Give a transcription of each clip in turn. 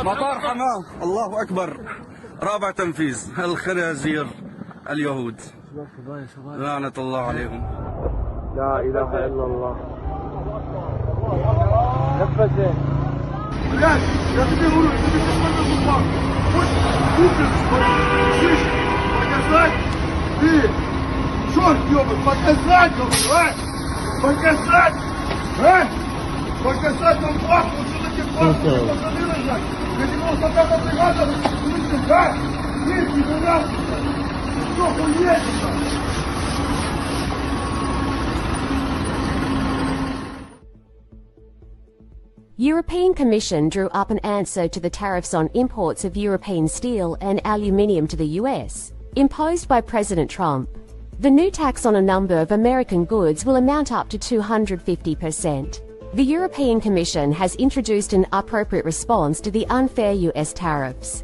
مطار حماه. الله أكبر. رابع تنفيذ. الخنازير اليهود لعنة الله عليهم. لا إله إلا الله. نفسه. European Commission drew up an answer to the tariffs on imports of European steel and aluminium to the US, imposed by President Trump. The new tax on a number of American goods will amount up to 250%. The European Commission has introduced an appropriate response to the unfair US tariffs.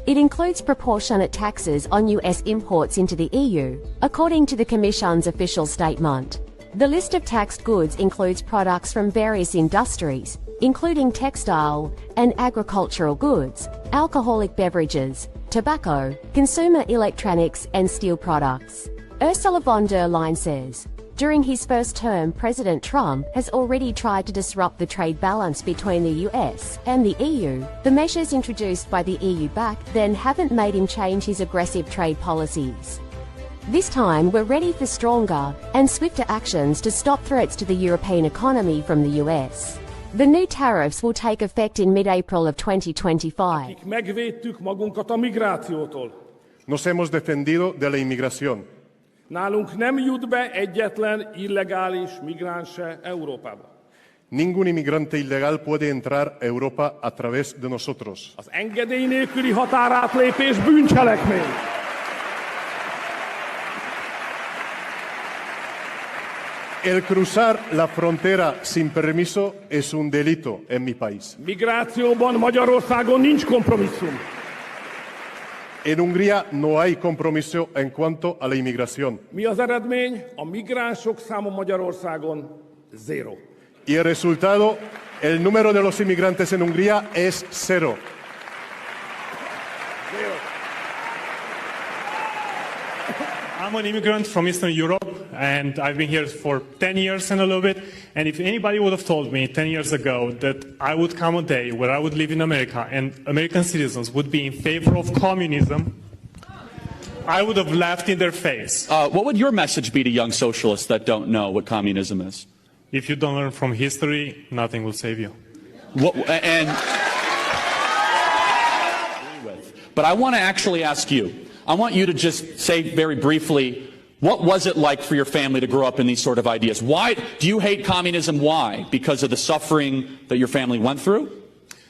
It includes proportionate taxes on US imports into the EU, according to the Commission's official statement. The list of taxed goods includes products from various industries, including textile and agricultural goods, alcoholic beverages, tobacco, consumer electronics and steel products. Ursula von der Leyen says, during his first term, President Trump has already tried to disrupt the trade balance between the US and the EU. The measures introduced by the EU back then haven't made him change his aggressive trade policies. This time, we're ready for stronger and swifter actions to stop threats to the European economy from the US. The new tariffs will take effect in mid-April of 2025. Megvédtük magunkat a migrációtól. Nos hemos defendido de la inmigración. Nálunk nem jut be egyetlen illegális migráns se Európába. Ningún inmigrante ilegal puede entrar a Europa a través de nosotros. Az engedély nélküli határátlépés bűncselekmény. El cruzar la frontera sin permiso es un delito en mi país. Migrációban Magyarországon nincs kompromisszum. En Hungría no hay compromiso en cuanto a la inmigración. Mi az eredmény? A migránsok száma Magyarországon zero. Y el resultado, el número de los inmigrantes en Hungría es cero. I'm an immigrant from Eastern Europe, and I've been here for 10 years and a little bit. And if anybody would have told me 10 years ago that I would come a day where I would live in America and American citizens would be in favor of communism, I would have laughed in their face. What would your message be to young socialists that don't know what communism is? If you don't learn from history, nothing will save you. But I want to actually ask you, I want you to just say very briefly, what was it like for your family to grow up in these sort of ideas? Why do you hate communism? Why? Because of the suffering that your family went through?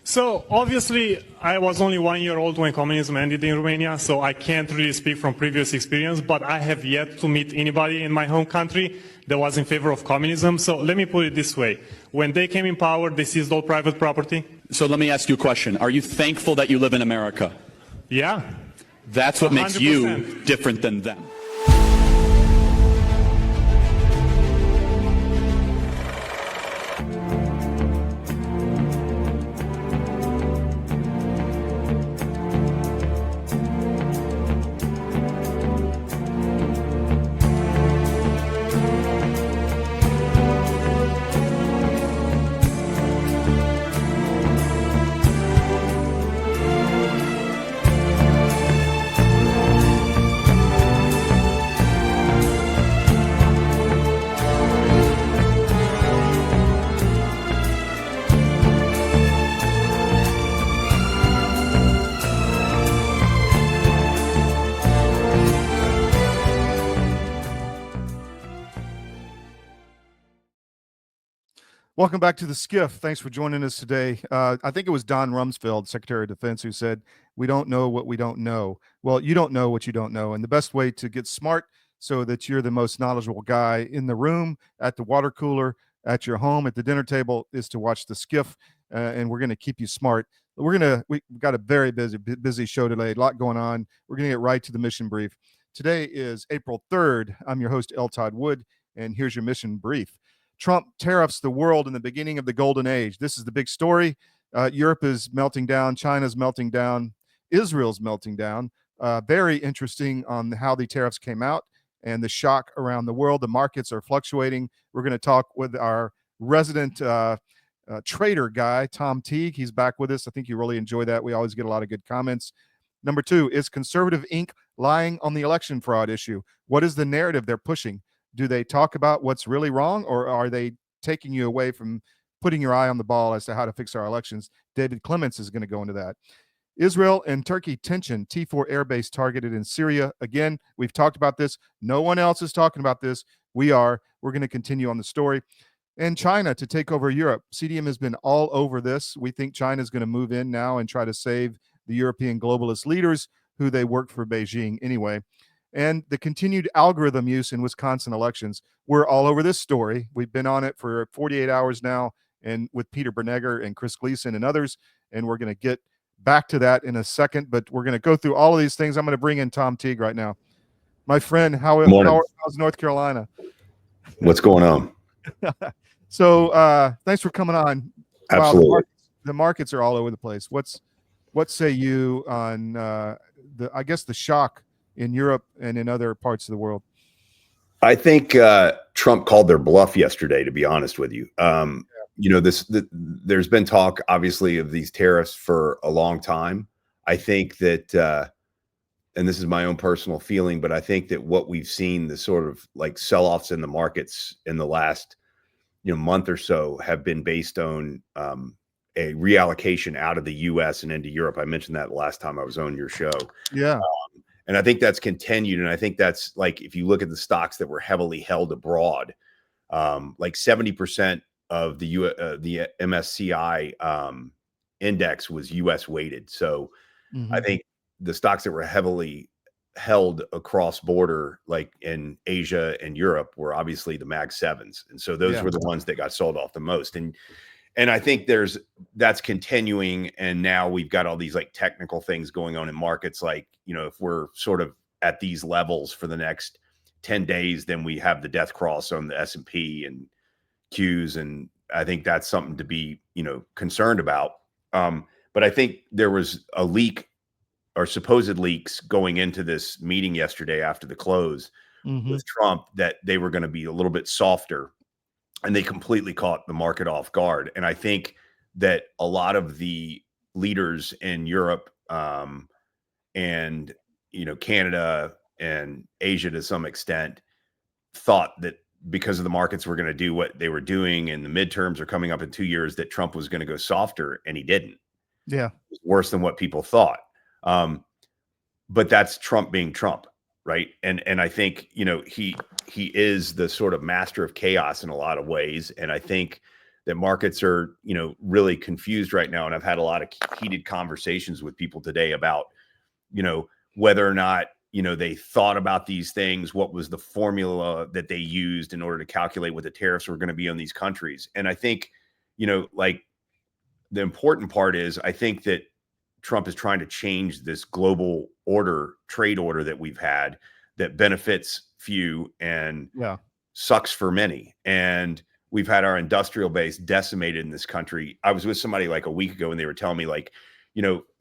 So obviously, I was only 1 year old when communism ended in Romania, so I can't really speak from previous experience, but I have yet to meet anybody in my home country that was in favor of communism. So let me put it this way. When they came in power, they seized all private property. So let me ask you a question. Are you thankful that you live in America? Yeah. That's what 100%. Makes you different than them. Welcome back to the SCIF. Thanks for joining us today. I think it was Don Rumsfeld, Secretary of Defense, who said, we don't know what we don't know. Well, you don't know what you don't know. And the best way to get smart so that you're the most knowledgeable guy in the room, at the water cooler, at your home, at the dinner table, is to watch the SCIF. And we're going to keep you smart. We've got a very busy show today, a lot going on. We're going to get right to the mission brief. Today is April 3rd. I'm your host, L Todd Wood, and here's your mission brief. Trump tariffs the world in the beginning of the golden age. This is the big story. Europe is melting down. China's melting down. Israel's melting down. Very interesting on how the tariffs came out and the shock around the world. The markets are fluctuating. We're going to talk with our resident trader guy, Tom Teague. He's back with us. I think you really enjoy that. We always get a lot of good comments. Number two, is Conservative Inc. lying on the election fraud issue? What is the narrative they're pushing? Do they talk about what's really wrong, or are they taking you away from putting your eye on the ball as to how to fix our elections? David Clements is going to go into that. Israel and Turkey tension, T4 airbase targeted in Syria. Again, we've talked about this. No one else is talking about this. We are. We're going to continue on the story. And China to take over Europe. CDM has been all over this. We think China is going to move in now and try to save the European globalist leaders who they work for Beijing anyway. And the continued algorithm use in Wisconsin elections. We're all over this story. We've been on it for 48 hours now, and with Peter Bernegger and Chris Gleason and others, and we're going to get back to that in a second, but we're going to go through all of these things. I'm going to bring in Tom Teague right now. My friend, how's North Carolina? What's going on? So thanks for coming on. Absolutely. Wow, the markets are all over the place. What say you on I guess the shock in Europe and in other parts of the world? I think Trump called their bluff yesterday, to be honest with you. You know, there's been talk, obviously, of these tariffs for a long time. I think that, and this is my own personal feeling, but I think that what we've seen, the sort of like sell-offs in the markets in the last, month or so, have been based on a reallocation out of the U.S. and into Europe. I mentioned that last time I was on your show. Yeah. And I think that's continued. And I think that's like, if you look at the stocks that were heavily held abroad, like 70% of the MSCI index was U.S. weighted. So I think the stocks that were heavily held across border, like in Asia and Europe, were obviously the Mag 7s. And so those were the ones that got sold off the most. And I think that's continuing. And now we've got all these like technical things going on in markets. Like, if we're sort of at these levels for the next 10 days, then we have the death cross on the S&P and Qs. And I think that's something to be, concerned about. But I think there was a leak or supposed leaks going into this meeting yesterday after the close with Trump that they were going to be a little bit softer, and they completely caught the market off guard. And I think that a lot of the leaders in Europe and, Canada and Asia to some extent thought that because of the markets were going to do what they were doing and the midterms are coming up in 2 years, that Trump was going to go softer, and he didn't. Yeah. It was worse than what people thought. But that's Trump being Trump, right? And I think, he is the sort of master of chaos in a lot of ways. And I think that markets are, really confused right now. And I've had a lot of heated conversations with people today about, whether or not, they thought about these things, what was the formula that they used in order to calculate what the tariffs were going to be on these countries. And I think, like the important part is, I think that Trump is trying to change this global order, trade order that we've had that benefits few and sucks for many. And we've had our industrial base decimated in this country. I was with somebody like a week ago, and they were telling me, like,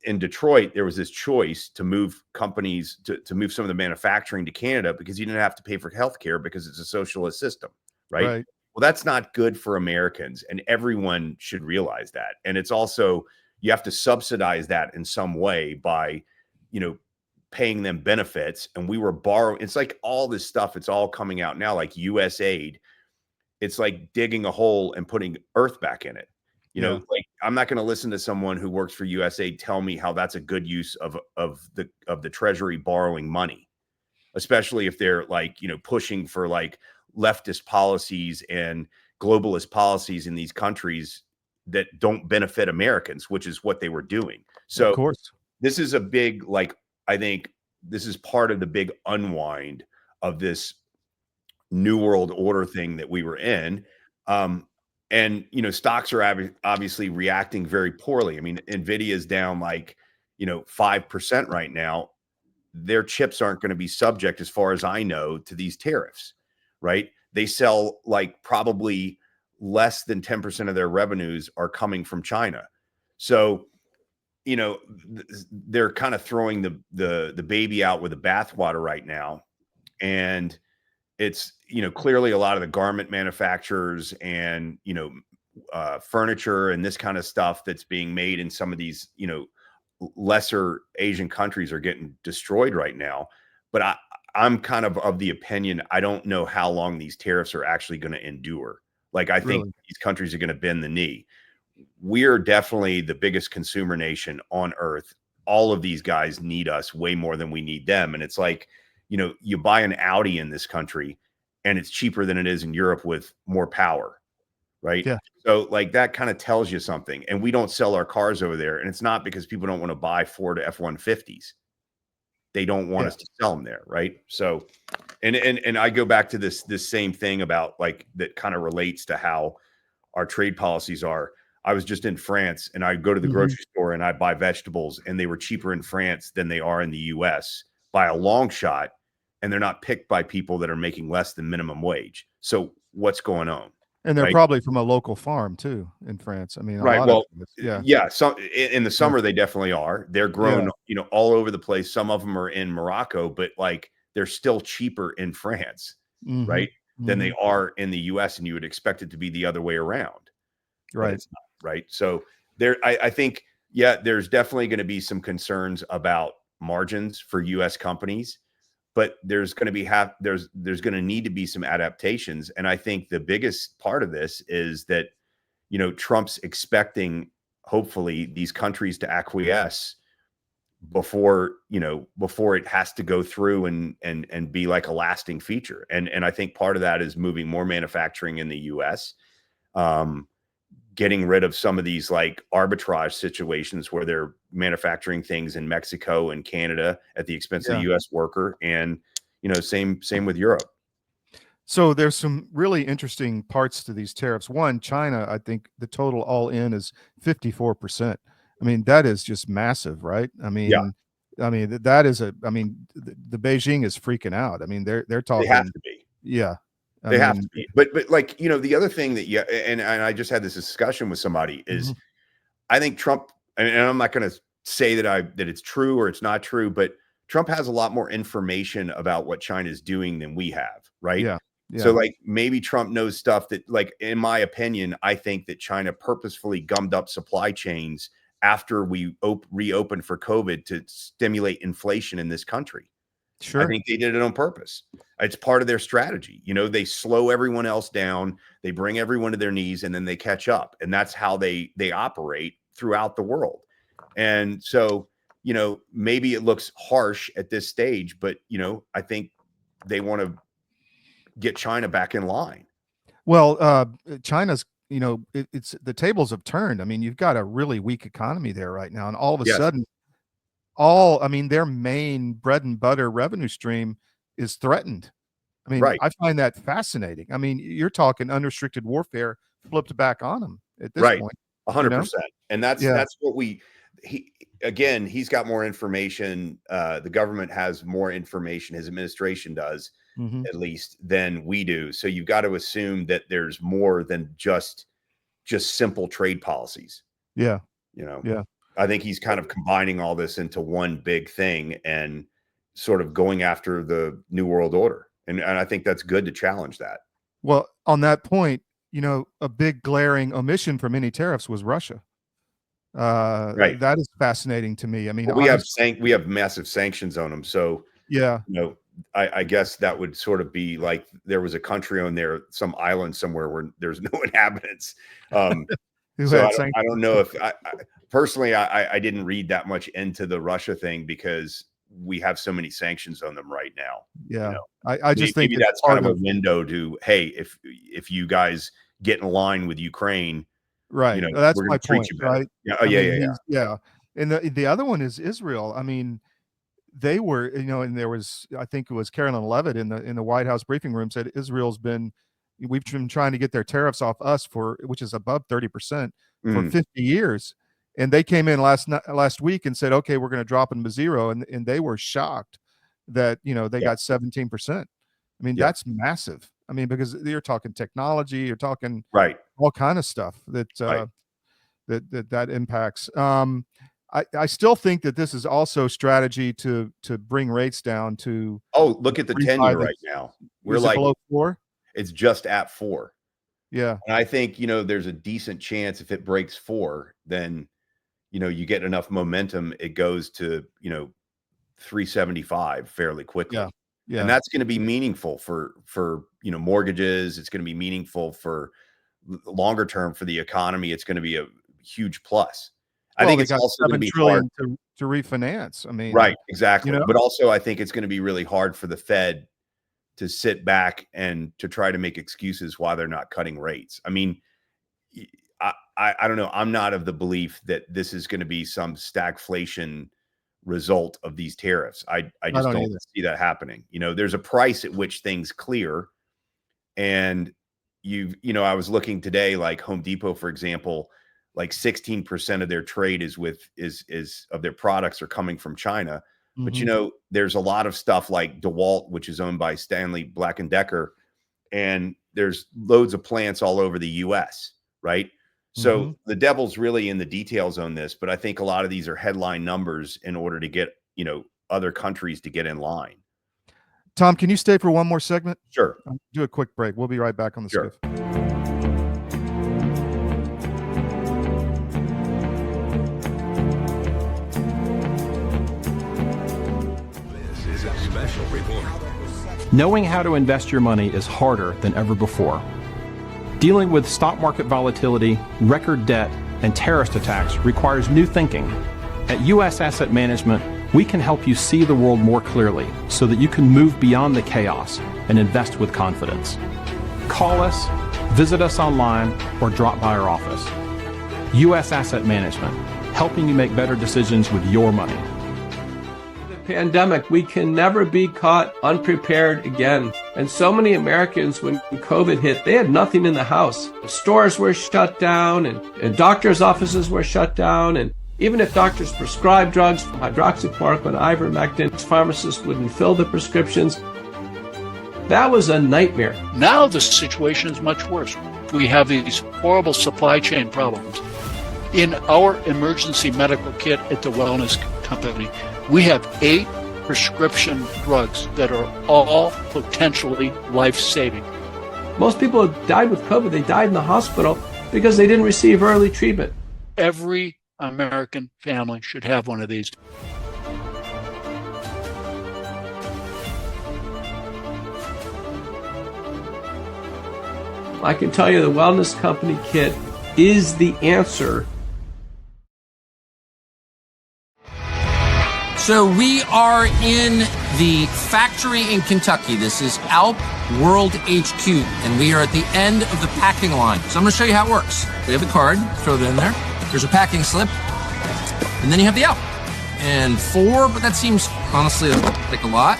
in Detroit, there was this choice to move companies to move some of the manufacturing to Canada because you didn't have to pay for healthcare because it's a socialist system, right? Well, that's not good for Americans, and everyone should realize that. And it's also, you have to subsidize that in some way by, paying them benefits. And we were borrowing. It's like all this stuff, it's all coming out now, like US aid. It's like digging a hole and putting earth back in it. Like, I'm not going to listen to someone who works for USAID tell me how that's a good use of the Treasury borrowing money, especially if they're like, pushing for like leftist policies and globalist policies in these countries that don't benefit Americans, which is what they were doing. So of course, this is a big, like, I think this is part of the big unwind of this new world order thing that we were in. And, stocks are obviously reacting very poorly. I mean, NVIDIA is down like, 5% right now. their chips aren't going to be subject, as far as I know, to these tariffs, right? They sell like probably less than 10% of their revenues are coming from China. So, you know, they're kind of throwing the baby out with the bathwater right now. And it's, you know, clearly a lot of the garment manufacturers and, you know, furniture and this kind of stuff that's being made in some of these, you know, lesser Asian countries are getting destroyed right now. But I'm kind of the opinion, I don't know how long these tariffs are actually going to endure. Like, I think these countries are going to bend the knee. We're definitely the biggest consumer nation on earth. All of these guys need us way more than we need them. And it's like, you know, you buy an Audi in this country and it's cheaper than it is in Europe with more power, right? Yeah. So like that kind of tells you something. And we don't sell our cars over there. And it's not because people don't want to buy Ford F-150s. They don't want us to sell them there, right? So, and I go back to this same thing about like that kind of relates to how our trade policies are. I was just in France and I go to the grocery store and I buy vegetables and they were cheaper in France than they are in the US by a long shot. And they're not picked by people that are making less than minimum wage. So what's going on? And they're right? probably from a local farm too in France. I mean, right. Lot Well, of yeah. So in the summer, they definitely are. They're grown, you know, all over the place. Some of them are in Morocco, but like they're still cheaper in France, right, than they are in the US. And you would expect it to be the other way around. Right. But it's not, right. So there, I think, yeah, there's definitely going to be some concerns about margins for US companies, but there's going to be there's going to need to be some adaptations. And I think the biggest part of this is that, you know, Trump's expecting, hopefully, these countries to acquiesce before it has to go through and be like a lasting feature. And I think part of that is moving more manufacturing in the US, getting rid of some of these like arbitrage situations where they're manufacturing things in Mexico and Canada at the expense of the US worker. And, you know, same with Europe. So there's some really interesting parts to these tariffs. One, China, I think the total all in is 54%. I mean, that is just massive, right? I mean, that is the Beijing is freaking out. I mean, they're talking. They have to be. Yeah. They have to be. But like, you know, the other thing that, and I just had this discussion with somebody is I think Trump, and I'm not going to say that it's true or it's not true, but Trump has a lot more information about what China is doing than we have. Right. Yeah. So like maybe Trump knows stuff that, like, in my opinion, I think that China purposefully gummed up supply chains after we reopened for COVID to stimulate inflation in this country. Sure. I think they did it on purpose. It's part of their strategy. You know, they slow everyone else down, they bring everyone to their knees, and then they catch up. And that's how they operate throughout the world. And so, you know, maybe it looks harsh at this stage, but, you know, I think they want to get China back in line. Well, China's, you know, it's the tables have turned. I mean, you've got a really weak economy there right now. And all of a sudden, their main bread and butter revenue stream is threatened. I mean, I find that fascinating. I mean, you're talking unrestricted warfare flipped back on them at this point. 100%. And that's what he's got more information. The government has more information. His administration does, at least, than we do. So you've got to assume that there's more than just simple trade policies. Yeah. You know? Yeah. I think he's kind of combining all this into one big thing and sort of going after the New World Order. And I think that's good to challenge that. Well, on that point, you know, a big glaring omission from any tariffs was Russia. That is fascinating to me. I mean, we have massive sanctions on them. So, yeah, you know, I guess that would sort of be like there was a country on there, some island somewhere where there's no inhabitants. So I don't know if personally, I didn't read that much into the Russia thing because we have so many sanctions on them right now. Yeah. You know? I just think maybe that's kind of a window to, hey, if you guys get in line with Ukraine, right. You know, that's my point, right? Yeah. Yeah. And the other one is Israel. I mean, they were, you know, and there was, I think it was Carolyn Levitt in the White House briefing room said we've been trying to get their tariffs off us which is above 30% for 50 years. And they came in last week and said, okay, we're going to drop them to zero. And they were shocked. that, you know, they Yeah. got 17%. I mean, Yeah. that's massive. I mean, because you're talking technology, you're talking Right. all kind of stuff that Right. that impacts. I still think that this is also strategy to bring rates down to. Oh, look at the 10-year refi right now. We're is it like below 4? it's just at 4. Yeah. And I think, you know, there's a decent chance if it breaks 4, then, you know, you get enough momentum, it goes to, you know, 375 fairly quickly. Yeah. Yeah. And that's going to be meaningful for, you know, mortgages. It's going to be meaningful for longer term for the economy. It's going to be a huge plus. I Well, think they it's got also going to 7 be trillion hard. to refinance. I mean, Right, exactly. you know? But also I think it's going to be really hard for the Fed to sit back and to try to make excuses why they're not cutting rates. I mean, I don't know. I'm not of the belief that this is going to be some stagflation result of these tariffs. I just don't see that happening. You know, there's a price at which things clear. And you know, I was looking today, like Home Depot, for example, like 16% of their trade is of their products are coming from China. But, you know, there's a lot of stuff like DeWalt, which is owned by Stanley Black & Decker, and there's loads of plants all over the US, right? So the devil's really in the details on this, but I think a lot of these are headline numbers in order to get, you know, other countries to get in line. Tom, can you stay for one more segment? Sure. Do a quick break. We'll be right back on the Sure. SCIF. Knowing how to invest your money is harder than ever before. Dealing with stock market volatility, record debt, and terrorist attacks requires new thinking. At U.S. Asset Management, we can help you see the world more clearly so that you can move beyond the chaos and invest with confidence. Call us, visit us online, or drop by our office. U.S. Asset Management, helping you make better decisions with your money. Pandemic, we can never be caught unprepared again. And so many Americans, when COVID hit, they had nothing in the house. Stores were shut down and doctors' offices were shut down. And even if doctors prescribed drugs, hydroxychloroquine, ivermectin, pharmacists wouldn't fill the prescriptions. That was a nightmare. Now the situation is much worse. We have these horrible supply chain problems. In our emergency medical kit at the Wellness Company, we have 8 prescription drugs that are all potentially life-saving. Most people who died with COVID, they died in the hospital because they didn't receive early treatment. Every American family should have one of these. I can tell you the Wellness Company kit is the answer. So we are in the factory in Kentucky. This is Alp World HQ, and we are at the end of the packing line. So I'm going to show you how it works. We have the card, throw that in there. There's a packing slip, and then you have the Alp. And 4, but that seems honestly like a lot.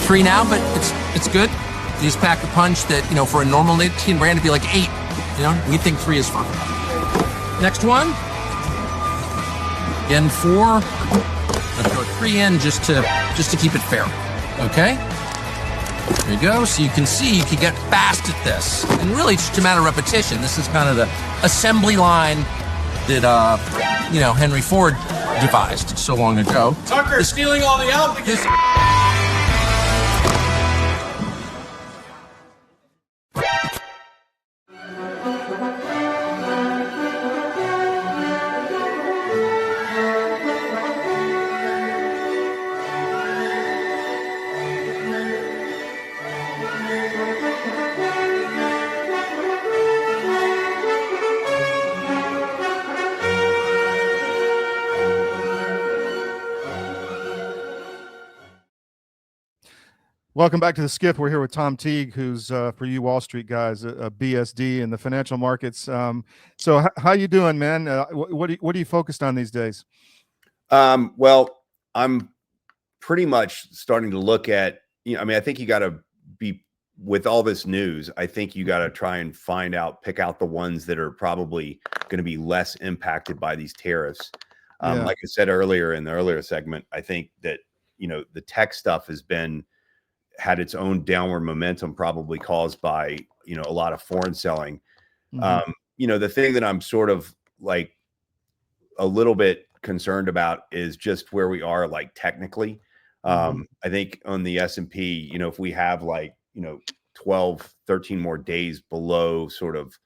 3 now, but it's good. You just pack a punch that, you know, for a normal nicotine brand, it'd be like 8. You know, we think 3 is fine. Next one. Again, 4. I'll throw 3 in just to keep it fair. Okay? There you go. So you can see you can get fast at this. And really it's just a matter of repetition. This is kind of the assembly line that you know, Henry Ford devised so long ago. Tucker's stealing all the Alp because Welcome back to the SCIF. We're here with Tom Teague, who's for you Wall Street guys, a BSD in the financial markets. So how you doing, man? What are you focused on these days? Well, I'm pretty much starting to look at, you know, I mean, I think you got to be, with all this news, I think you got to try and pick out the ones that are probably going to be less impacted by these tariffs. Like I said earlier in the earlier segment, I think that, the tech stuff had its own downward momentum, probably caused by, a lot of foreign selling. The thing that I'm sort of like a little bit concerned about is just where we are, like technically. I think on the S&P, if we have 12, 13 more days below sort of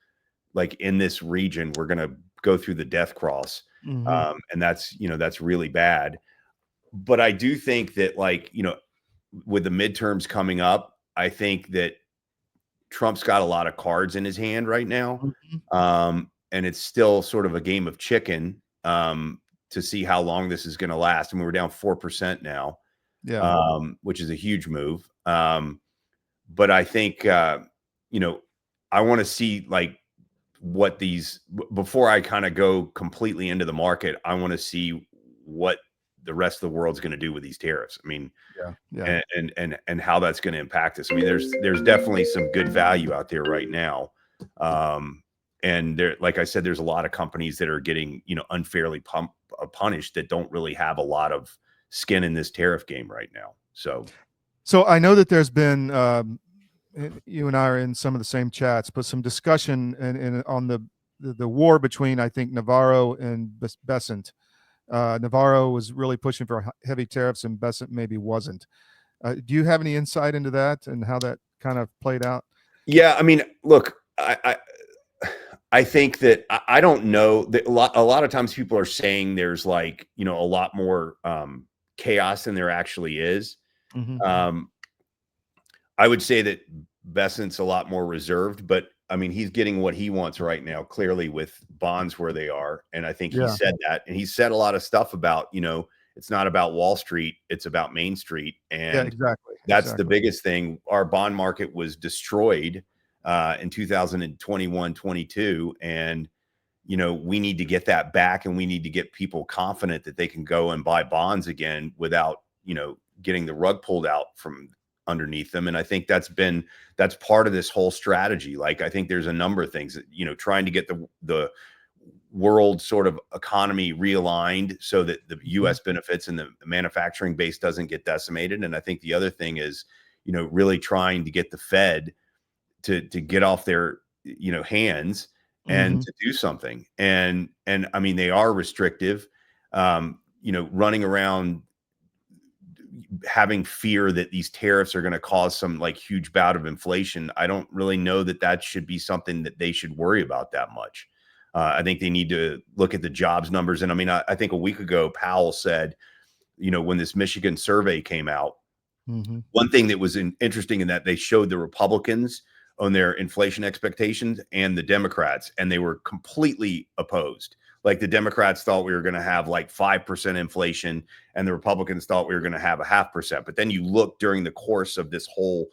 like in this region, we're going to go through the death cross. And that's really bad. But I do think that with the midterms coming up, I think that Trump's got a lot of cards in his hand right now. And it's still sort of a game of chicken to see how long this is going to last. I mean, we're down 4% now, which is a huge move. But I think, I want to see what before I kind of go completely into the market, I want to see what the rest of the world's going to do with these tariffs. I mean, and how that's going to impact us. I mean, there's definitely some good value out there right now. And there, like I said, there's a lot of companies that are getting, unfairly punished that don't really have a lot of skin in this tariff game right now. So I know that there's been, you and I are in some of the same chats, but some discussion on the war between, I think, Navarro and Bessent. Navarro was really pushing for heavy tariffs and Bessent maybe wasn't. Do you have any insight into that and how that kind of played out? Yeah, I mean, look, I think that I don't know that a lot of times people are saying there's a lot more chaos than there actually is. I would say that Bessent's a lot more reserved, but I mean, he's getting what he wants right now, clearly with bonds where they are. And I think he said that, and he said a lot of stuff about, it's not about Wall Street, it's about Main Street. And that's the biggest thing. Our bond market was destroyed in 2021, 22. And, we need to get that back, and we need to get people confident that they can go and buy bonds again without, getting the rug pulled out from underneath them. And I think that's part of this whole strategy. I think there's a number of things that, trying to get the world sort of economy realigned so that the US benefits and the manufacturing base doesn't get decimated. And I think the other thing is, really trying to get the Fed to get off their, hands and to do something. And I mean, they are restrictive, running around having fear that these tariffs are going to cause some huge bout of inflation. I don't really know that that should be something that they should worry about that much. I think they need to look at the jobs numbers. And I mean, I think a week ago, Powell said, when this Michigan survey came out, one thing that was interesting in that they showed the Republicans on their inflation expectations and the Democrats, and they were completely opposed. The Democrats thought we were going to have 5% inflation, and the Republicans thought we were going to have 0.5%. But then you look during the course of this whole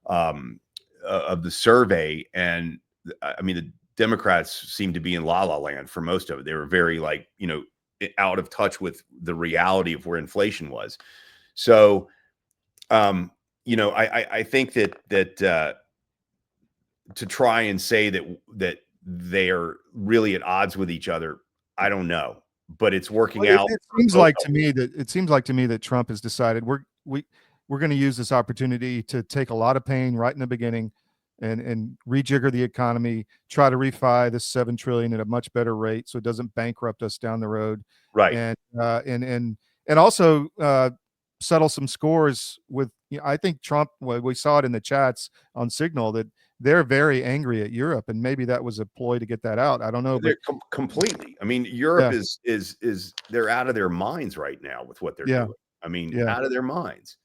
of the survey, and I mean, the Democrats seemed to be in la la land for most of it. They were very out of touch with the reality of where inflation was. So, I think that to try and say that they are really at odds with each other, I don't know, but it's working out. It seems like to me that Trump has decided we're going to use this opportunity to take a lot of pain right in the beginning and rejigger the economy, try to refi this $7 trillion at a much better rate so it doesn't bankrupt us down the road. Right. And also settle some scores with, I think Trump, we saw it in the chats on Signal that they're very angry at Europe, and maybe that was a ploy to get that out. I don't know. But completely. I mean, Europe is they're out of their minds right now with what they're doing. I mean, out of their minds.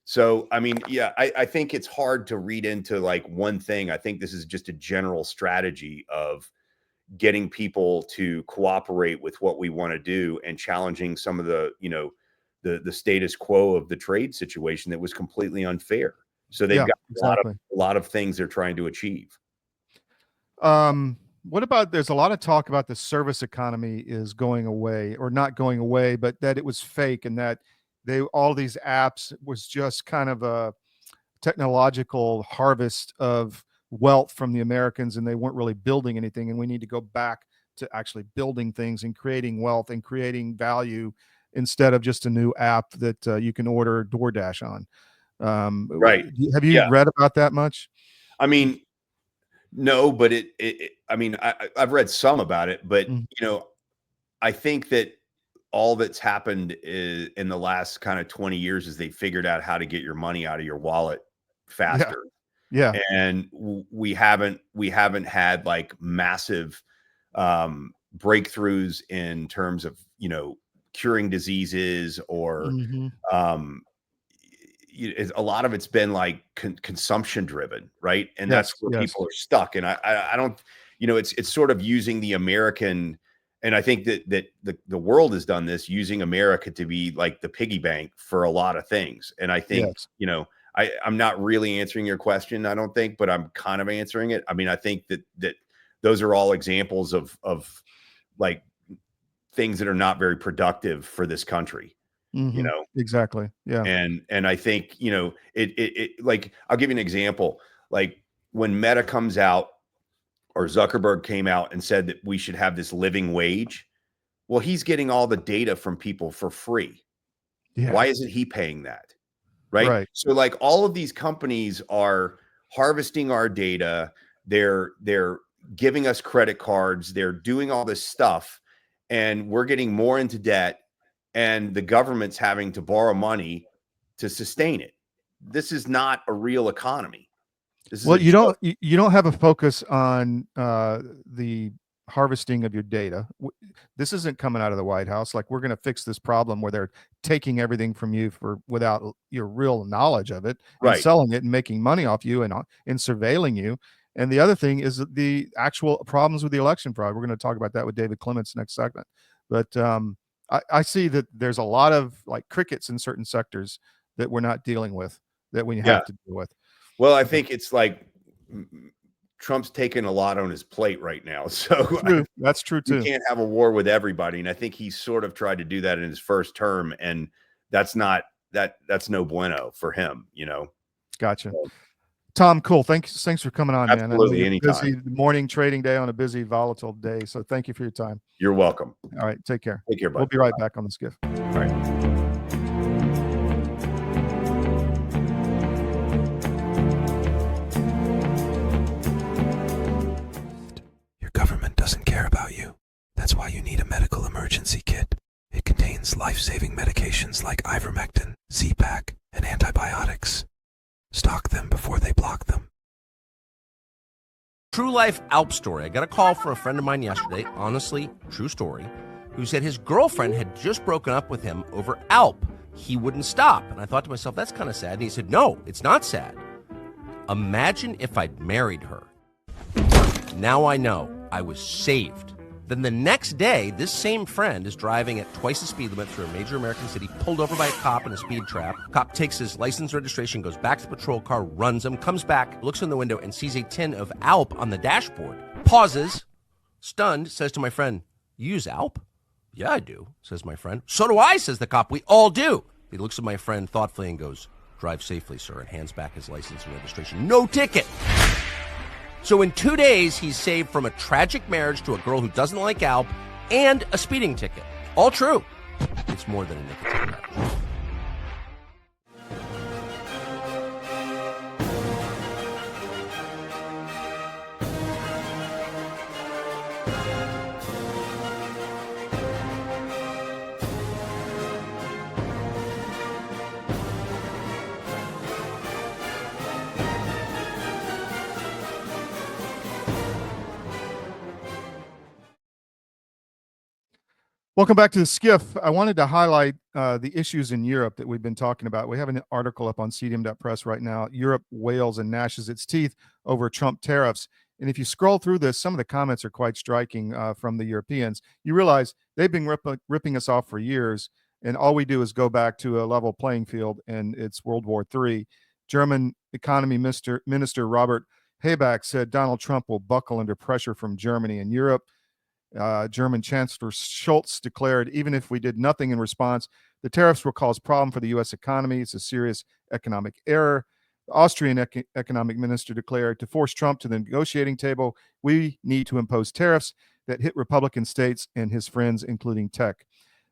So, I mean, I think it's hard to read into one thing. I think this is just a general strategy of getting people to cooperate with what we want to do and challenging some of the, the status quo of the trade situation that was completely unfair. So they've got a lot of things they're trying to achieve. What about, there's a lot of talk about the service economy is going away, or not going away, but that it was fake, and that all these apps was just kind of a technological harvest of wealth from the Americans, and they weren't really building anything. And we need to go back to actually building things and creating wealth and creating value. instead of just a new app that you can order DoorDash on. Right. Have you read about that much? I mean, no, but I mean, I've read some about it, but I think that all that's happened in the last kind of 20 years is they figured out how to get your money out of your wallet faster. Yeah. And we haven't had like massive breakthroughs in terms of, curing diseases or a lot of it's been like consumption driven, right? And that's where people are stuck. And I don't, it's sort of using the American, and I think that the world has done this, using America to be like the piggy bank for a lot of things. And I think, I'm not really answering your question, I don't think, but I'm kind of answering it. I mean, I think that those are all examples of like things that are not very productive for this country. Exactly. Yeah. And I think, it like, I'll give you an example. Like when Meta comes out or Zuckerberg came out and said that we should have this living wage. Well, he's getting all the data from people for free. Yeah. Why isn't he paying that? Right. So like all of these companies are harvesting our data. They're giving us credit cards. They're doing all this stuff and we're getting more into debt. And the government's having to borrow money to sustain it. This is not a real economy. You don't have a focus on the harvesting of your data. This isn't coming out of the White House. Like, we're going to fix this problem where they're taking everything from you without your real knowledge of it, and selling it and making money off you and surveilling you. And the other thing is the actual problems with the election fraud. We're going to talk about that with David Clements next segment. But I see that there's a lot of like crickets in certain sectors that we're not dealing with, that we have to deal with. Well, I think it's like Trump's taking a lot on his plate right now. So that's true too. You can't have a war with everybody. And I think he's sort of tried to do that in his first term. And that's no bueno for him, Gotcha. Tom, cool. Thanks for coming on, man. Absolutely, anytime. Busy morning trading day on a busy, volatile day. So thank you for your time. You're welcome. All right. Take care. Take care, buddy. We'll be right back on the SCIF. All right. Your government doesn't care about you. That's why you need a medical emergency kit. It contains life-saving medications like ivermectin, Z-Pak, and antibiotics. Stock them before they block them. True life Alp story. I got a call from a friend of mine yesterday, honestly, true story, who said his girlfriend had just broken up with him over Alp. He wouldn't stop. And I thought to myself, that's kind of sad. And he said, no, it's not sad. Imagine if I'd married her. Now I know I was saved. Then the next day, this same friend is driving at twice the speed limit through a major American city, pulled over by a cop in a speed trap. Cop takes his license registration, goes back to the patrol car, runs him, comes back, looks in the window, and sees a tin of Alp on the dashboard. Pauses, stunned, says to my friend, "You use Alp?" "Yeah, I do," says my friend. "So do I," says the cop. "We all do." He looks at my friend thoughtfully and goes, "Drive safely, sir," and hands back his license and registration. No ticket. So in 2 days, he's saved from a tragic marriage to a girl who doesn't like Alp and a speeding ticket. All true. It's more than a nicotine marriage. Welcome back to the SCIF. I wanted to highlight the issues in Europe that we've been talking about. We have an article up on CDM.press right now. Europe wails and gnashes its teeth over Trump tariffs. And if you scroll through this, some of the comments are quite striking from the Europeans. You realize they've been ripping us off for years, and all we do is go back to a level playing field, and it's World War III. German economy minister Robert Habeck said Donald Trump will buckle under pressure from Germany and Europe. German Chancellor Scholz declared, even if we did nothing in response, the tariffs will cause problem for the U.S. economy. It's a serious economic error. The Austrian economic minister declared, to force Trump to the negotiating table, we need to impose tariffs that hit Republican states and his friends, including tech.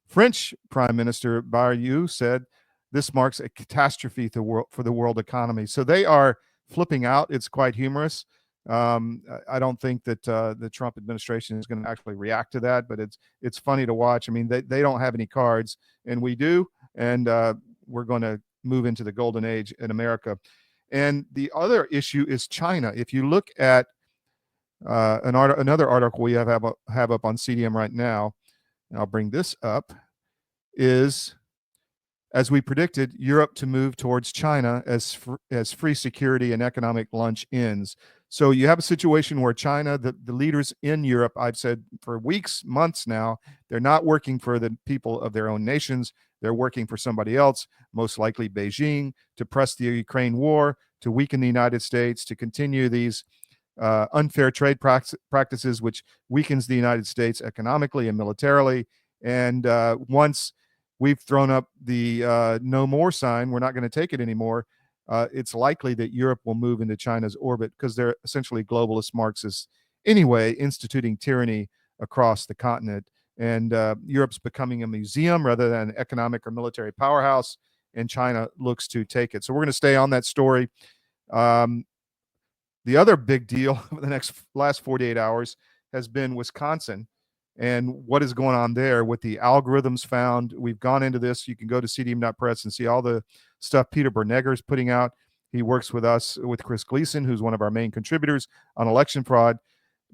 French Prime Minister Bayrou said this marks a catastrophe for the world economy. So they are flipping out. It's quite humorous. I don't think that the Trump administration is going to actually react to that, but it's funny to watch. I mean, they don't have any cards, and we do, and we're going to move into the golden age in America. And the other issue is China. If you look at another article we have up on CDM right now, and I'll bring this up, is, as we predicted, Europe to move towards China as free security and economic lunch ends. So you have a situation where China, the leaders in Europe, I've said for weeks, months now, they're not working for the people of their own nations. They're working for somebody else, most likely Beijing, to press the Ukraine war, to weaken the United States, to continue these unfair trade practices, which weakens the United States economically and militarily. And once we've thrown up the no more sign, we're not going to take it anymore, it's likely that Europe will move into China's orbit because they're essentially globalist Marxists anyway, instituting tyranny across the continent. And Europe's becoming a museum rather than an economic or military powerhouse, and China looks to take it. So we're going to stay on that story. The other big deal over the last 48 hours has been Wisconsin and what is going on there with the algorithms found. We've gone into this. You can go to cdm.press and see all the stuff Peter Bernegger is putting out. He works with us, with Chris Gleason, who's one of our main contributors on election fraud.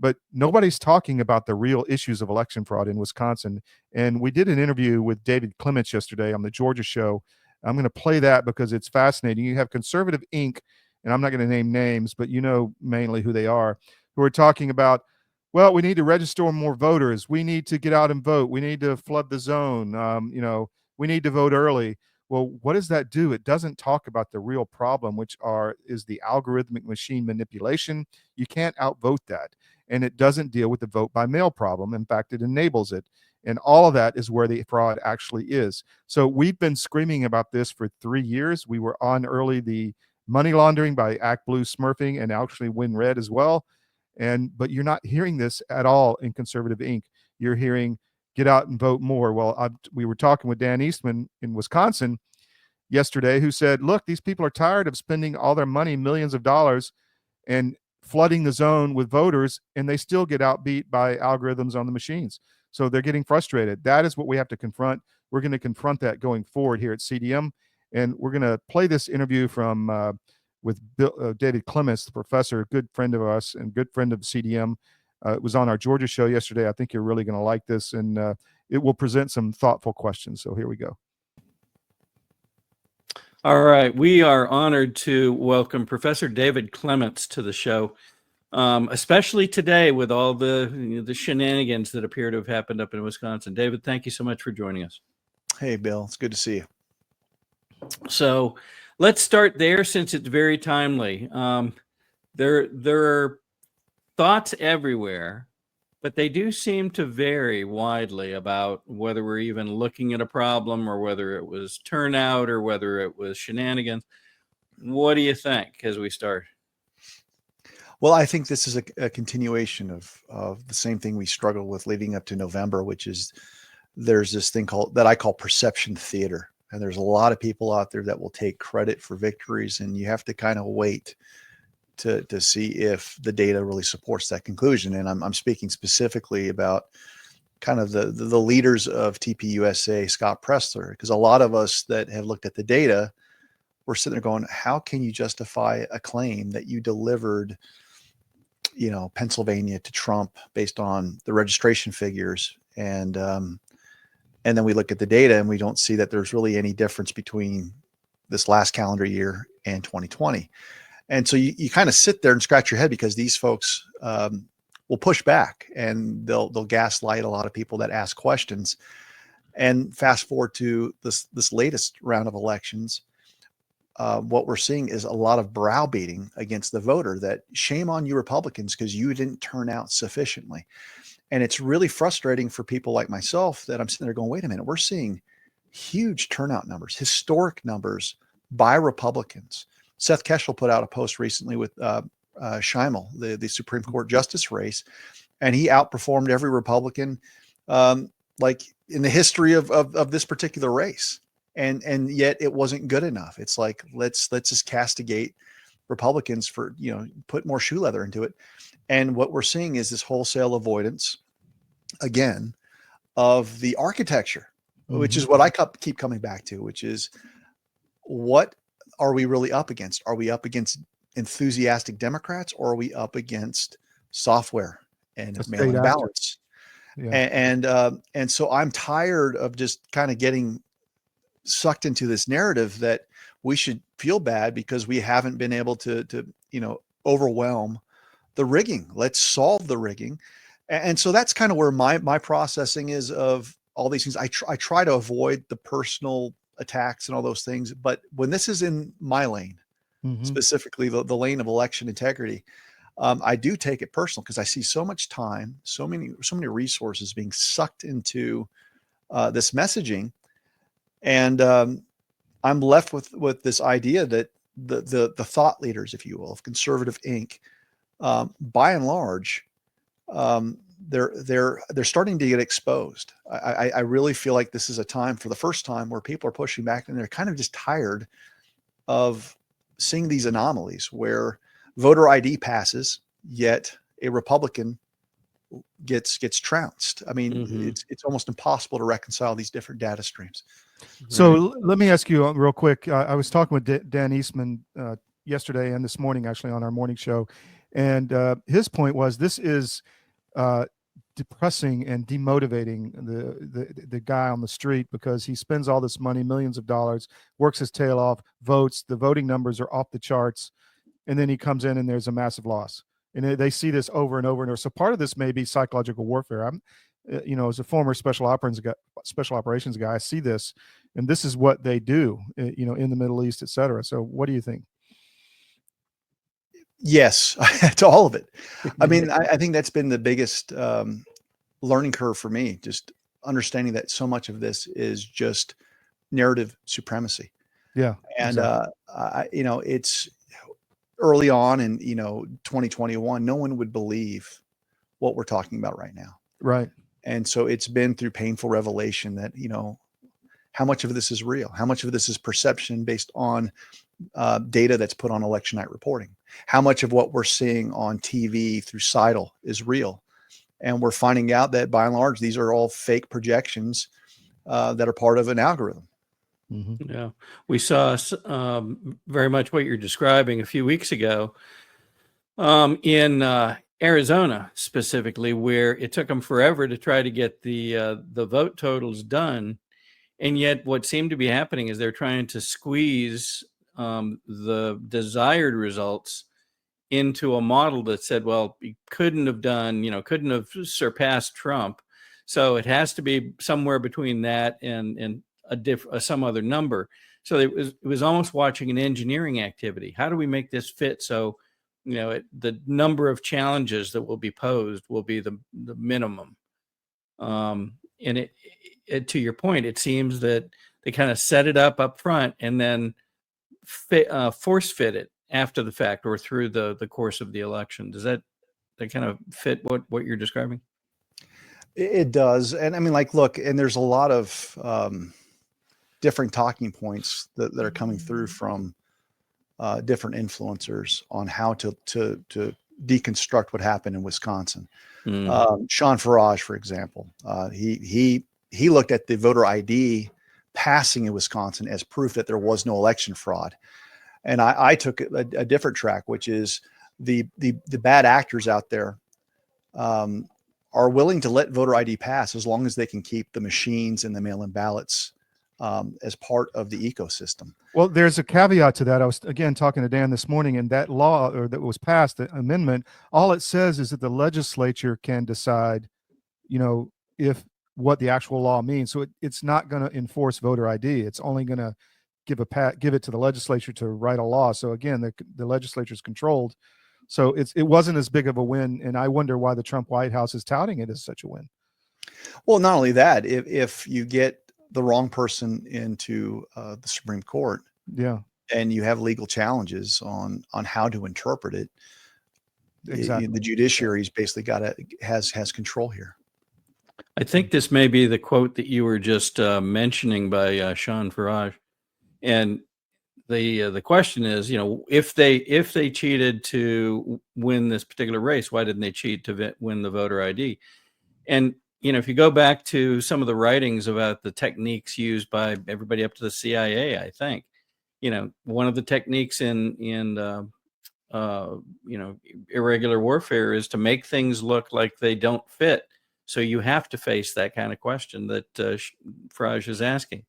But nobody's talking about the real issues of election fraud in Wisconsin. And we did an interview with David Clements yesterday on the Georgia show. I'm going to play that because it's fascinating. You have Conservative Inc., and I'm not going to name names, but you know mainly who they are, who are talking about, well, we need to register more voters. We need to get out and vote. We need to flood the zone. We need to vote early. Well, what does that do? It doesn't talk about the real problem, which is the algorithmic machine manipulation. You can't outvote that. And it doesn't deal with the vote by mail problem. In fact, it enables it. And all of that is where the fraud actually is. So we've been screaming about this for 3 years. We were on early the money laundering by Act Blue smurfing and actually Win Red as well. But you're not hearing this at all in Conservative Inc. You're hearing get out and vote more. Well, we were talking with Dan Eastman in Wisconsin yesterday, who said, look, these people are tired of spending all their money, millions of dollars, and flooding the zone with voters, and they still get outbeat by algorithms on the machines. So they're getting frustrated. That is what we have to confront. We're going to confront that going forward here at CDM. And we're going to play this interview with David Clements, the professor, a good friend of us and good friend of CDM. It was on our Georgia show yesterday. I think you're really going to like this, and it will present some thoughtful questions. So here we go. All right. We are honored to welcome Professor David Clements to the show, especially today with all the shenanigans that appear to have happened up in Wisconsin. David, thank you so much for joining us. Hey, Bill. It's good to see you. So let's start there since it's very timely. There are thoughts everywhere, but they do seem to vary widely about whether we're even looking at a problem or whether it was turnout or whether it was shenanigans. What do you think as we start? Well, I think this is a continuation of the same thing we struggled with leading up to November, which is there's this thing that I call perception theater. And there's a lot of people out there that will take credit for victories, and you have to kind of wait to see if the data really supports that conclusion. And I'm speaking specifically about kind of the leaders of TPUSA, Scott Pressler, because a lot of us that have looked at the data, we're sitting there going, how can you justify a claim that you delivered, Pennsylvania to Trump based on the registration figures? And then we look at the data and we don't see that there's really any difference between this last calendar year and 2020. And so you kind of sit there and scratch your head because these folks will push back and they'll gaslight a lot of people that ask questions. And fast forward to this latest round of elections, what we're seeing is a lot of browbeating against the voter, that shame on you Republicans because you didn't turn out sufficiently. And it's really frustrating for people like myself that I'm sitting there going, wait a minute, we're seeing huge turnout numbers, historic numbers by Republicans. Seth Keshel put out a post recently with Schimmel, the Supreme Court justice race, and he outperformed every Republican like in the history of this particular race. And yet it wasn't good enough. It's like, let's just castigate Republicans for, put more shoe leather into it. And what we're seeing is this wholesale avoidance again of the architecture, which is what I keep coming back to, which is, what are we really up against? Are we up against enthusiastic Democrats, or are we up against software and mail-in ballots? Yeah. And so I'm tired of just kind of getting sucked into this narrative that we should feel bad because we haven't been able to overwhelm the rigging. Let's solve the rigging. And so that's kind of where my processing is of all these things. I try to avoid the personal attacks and all those things, but when this is in my lane, specifically the lane of election integrity, I do take it personal because I see so much time, so many resources being sucked into this messaging. And I'm left with this idea that the thought leaders, if you will, of conservative Inc., by and large, they're starting to get exposed. I really feel like this is a time, for the first time, where people are pushing back, and they're kind of just tired of seeing these anomalies where voter ID passes, yet a Republican gets trounced. I mean, it's almost impossible to reconcile these different data streams. So let me ask you real quick. I was talking with Dan Eastman yesterday and this morning, actually, on our morning show. And his point was, this is depressing and demotivating the guy on the street, because he spends all this money, millions of dollars, works his tail off, votes, the voting numbers are off the charts, and then he comes in and there's a massive loss. And they see this over and over and over. So part of this may be psychological warfare. I'm, as a former special operations guy, I see this, and this is what they do, in the Middle East, et cetera. So what do you think? Yes, to all of it. I mean, I think that's been the biggest learning curve for me, just understanding that so much of this is just narrative supremacy. Yeah. And, it's early on in, 2021, no one would believe what we're talking about right now. Right. And so it's been through painful revelation that, how much of this is real? How much of this is perception based on data that's put on election night reporting? How much of what we're seeing on TV through Seidel is real? And we're finding out that by and large, these are all fake projections that are part of an algorithm. Yeah, we saw very much what you're describing a few weeks ago in Arizona, specifically, where it took them forever to try to get the vote totals done. And yet what seemed to be happening is they're trying to squeeze the desired results into a model that said, well, you couldn't have surpassed Trump. So it has to be somewhere between that and some other number. So it was almost watching an engineering activity. How do we make this fit so, the number of challenges that will be posed will be the minimum. And it, to your point, it seems that they kind of set it up front and then force fit it after the fact or through the course of the election. Does that kind of fit what you're describing? It does. And I mean, look, and there's a lot of different talking points that are coming through from different influencers on how to deconstruct what happened in Wisconsin. Sean Farage, for example, he looked at the voter ID passing in Wisconsin as proof that there was no election fraud. And I took a different track, which is the bad actors out there are willing to let voter ID pass as long as they can keep the machines and the mail-in ballots as part of the ecosystem. Well, there's a caveat to that. I was, again, talking to Dan this morning, and that law that was passed, the amendment, all it says is that the legislature can decide, if what the actual law means. So it's not going to enforce voter ID. It's only going to give it to the legislature to write a law. So again, the legislature is controlled. So it wasn't as big of a win, and I wonder why the Trump White House is touting it as such a win. Well, not only that, if you get the wrong person into the Supreme Court, yeah, and you have legal challenges on how to interpret it, exactly, the judiciary's basically has control here. I think this may be the quote that you were just mentioning by Sean Farage. And the question is, if they cheated to win this particular race, why didn't they cheat to win the voter ID? And if you go back to some of the writings about the techniques used by everybody up to the CIA, I think, one of the techniques in irregular warfare is to make things look like they don't fit. So you have to face that kind of question that Farage is asking.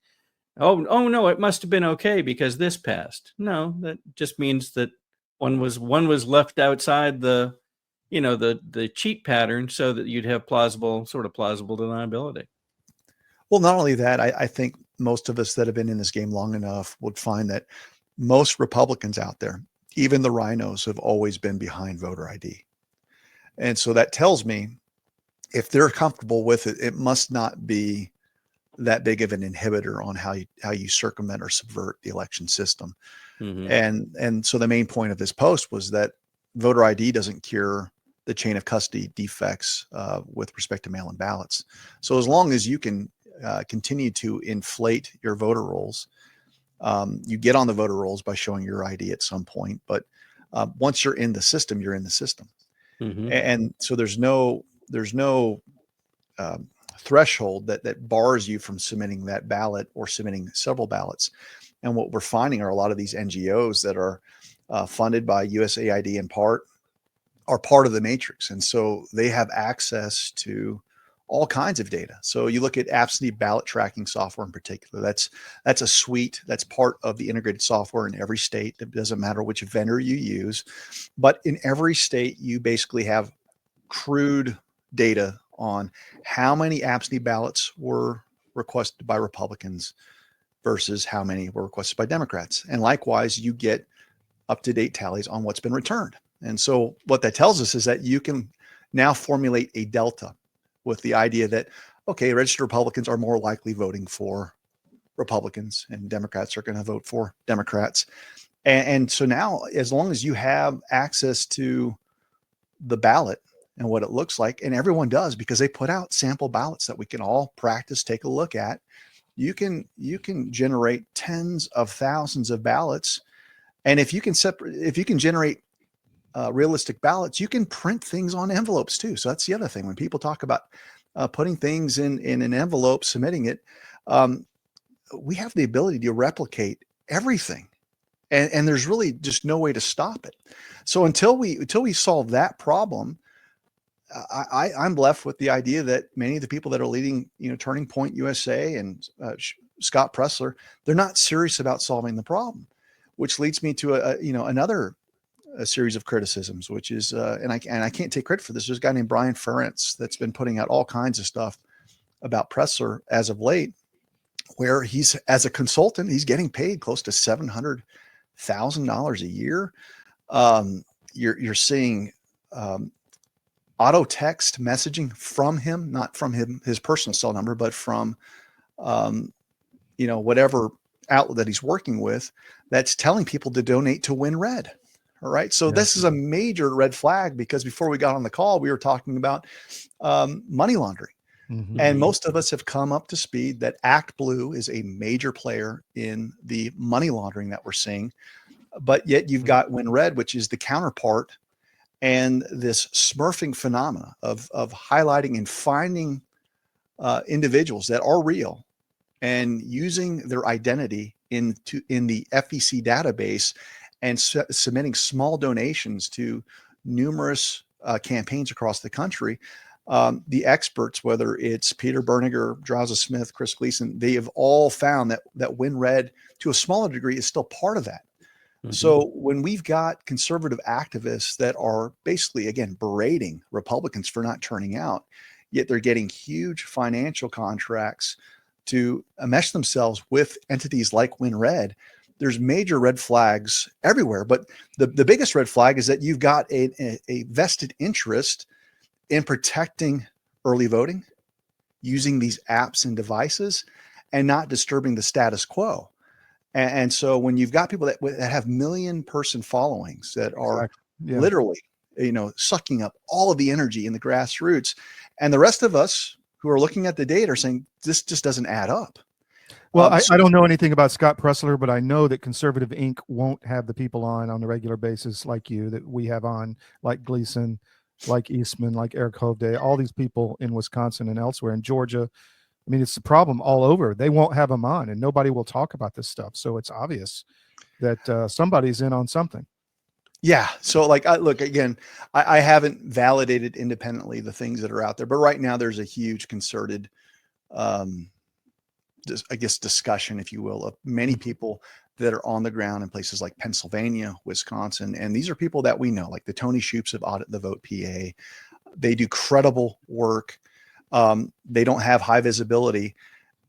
Oh no, it must have been okay because this passed. No, that just means that one was left outside the cheat pattern so that you'd have plausible deniability. Well, not only that, I think most of us that have been in this game long enough would find that most Republicans out there, even the rhinos, have always been behind voter ID. And so that tells me if they're comfortable with it, it must not be that big of an inhibitor on how you circumvent or subvert the election system. Mm-hmm. And so the main point of this post was that voter ID doesn't cure the chain of custody defects with respect to mail-in ballots. So as long as you can continue to inflate your voter rolls, you get on the voter rolls by showing your ID at some point. But once you're in the system, you're in the system. Mm-hmm. And so there's no threshold that bars you from submitting that ballot or submitting several ballots. And what we're finding are a lot of these NGOs that are funded by USAID in part are part of the matrix. And so they have access to all kinds of data. So you look at absentee ballot tracking software in particular, that's a suite that's part of the integrated software in every state. It doesn't matter which vendor you use, but in every state, you basically have crude data on how many absentee ballots were requested by Republicans versus how many were requested by Democrats. And likewise, you get up-to-date tallies on what's been returned. And so what that tells us is that you can now formulate a delta with the idea that, okay, registered Republicans are more likely voting for Republicans and Democrats are going to vote for Democrats. And so now, as long as you have access to the ballot and what it looks like, and everyone does because they put out sample ballots that we can all practice, take a look at, you can generate tens of thousands of ballots. And if you can generate realistic ballots, you can print things on envelopes too. So that's the other thing. When people talk about putting things in an envelope, submitting it, we have the ability to replicate everything. And there's really just no way to stop it. So until we solve that problem, I'm left with the idea that many of the people that are leading, Turning Point USA and Scott Pressler, they're not serious about solving the problem, which leads me to another series of criticisms, which is, and I can't take credit for this. There's a guy named Brian Ferentz that's been putting out all kinds of stuff about Pressler as of late, where he's, as a consultant, he's getting paid close to $700,000 a year. You're seeing auto text messaging from him, not from his personal cell number, but from whatever outlet that he's working with, that's telling people to donate to WinRed. All right. So this is a major red flag, because before we got on the call, we were talking about money laundering. Mm-hmm. And most of us have come up to speed that ActBlue is a major player in the money laundering that we're seeing. But yet you've got WinRed, which is the counterpart, and this smurfing phenomena of highlighting and finding individuals that are real and using their identity in the FEC database and submitting small donations to numerous campaigns across the country. The experts, whether it's Peter Berniger, Drowsa Smith, Chris Gleason, they have all found that WinRed, to a smaller degree, is still part of that. Mm-hmm. So when we've got conservative activists that are basically, again, berating Republicans for not turning out, yet they're getting huge financial contracts to mesh themselves with entities like WinRed, there's major red flags everywhere. But the biggest red flag is that you've got a vested interest in protecting early voting, using these apps and devices, and not disturbing the status quo. And so when you've got people that have million-person followings that are literally, sucking up all of the energy in the grassroots, and the rest of us who are looking at the data are saying this just doesn't add up. Well, I don't know anything about Scott Pressler, but I know that Conservative Inc. won't have the people on a regular basis like you, that we have on, like Gleason, like Eastman, like Eric Hovde, all these people in Wisconsin and elsewhere in Georgia. I mean, it's the problem all over. They won't have them on, and nobody will talk about this stuff. So it's obvious that somebody's in on something. Yeah. So like, look, again, I haven't validated independently the things that are out there, but right now there's a huge concerted, I guess, discussion, if you will, of many people that are on the ground in places like Pennsylvania, Wisconsin. And these are people that we know, like the Tony Shoops of Audit the Vote PA. They do credible work. They don't have high visibility,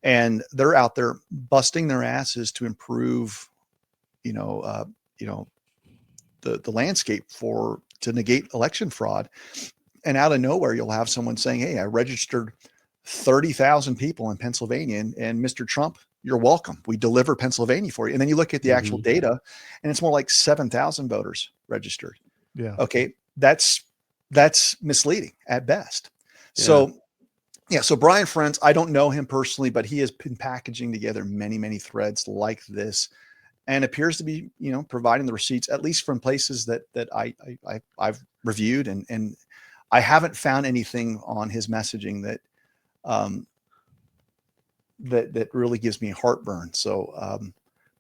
and they're out there busting their asses to improve, the landscape to negate election fraud. And out of nowhere, you'll have someone saying, hey, I registered 30,000 people in Pennsylvania, and Mr. Trump, you're welcome. We deliver Pennsylvania for you. And then you look at the actual data, and it's more like 7,000 voters registered. Yeah. Okay. That's misleading at best. Yeah. So Brian Friends, I don't know him personally, but he has been packaging together many, many threads like this, and appears to be, providing the receipts, at least from places that I've reviewed, and I haven't found anything on his messaging that that really gives me heartburn. So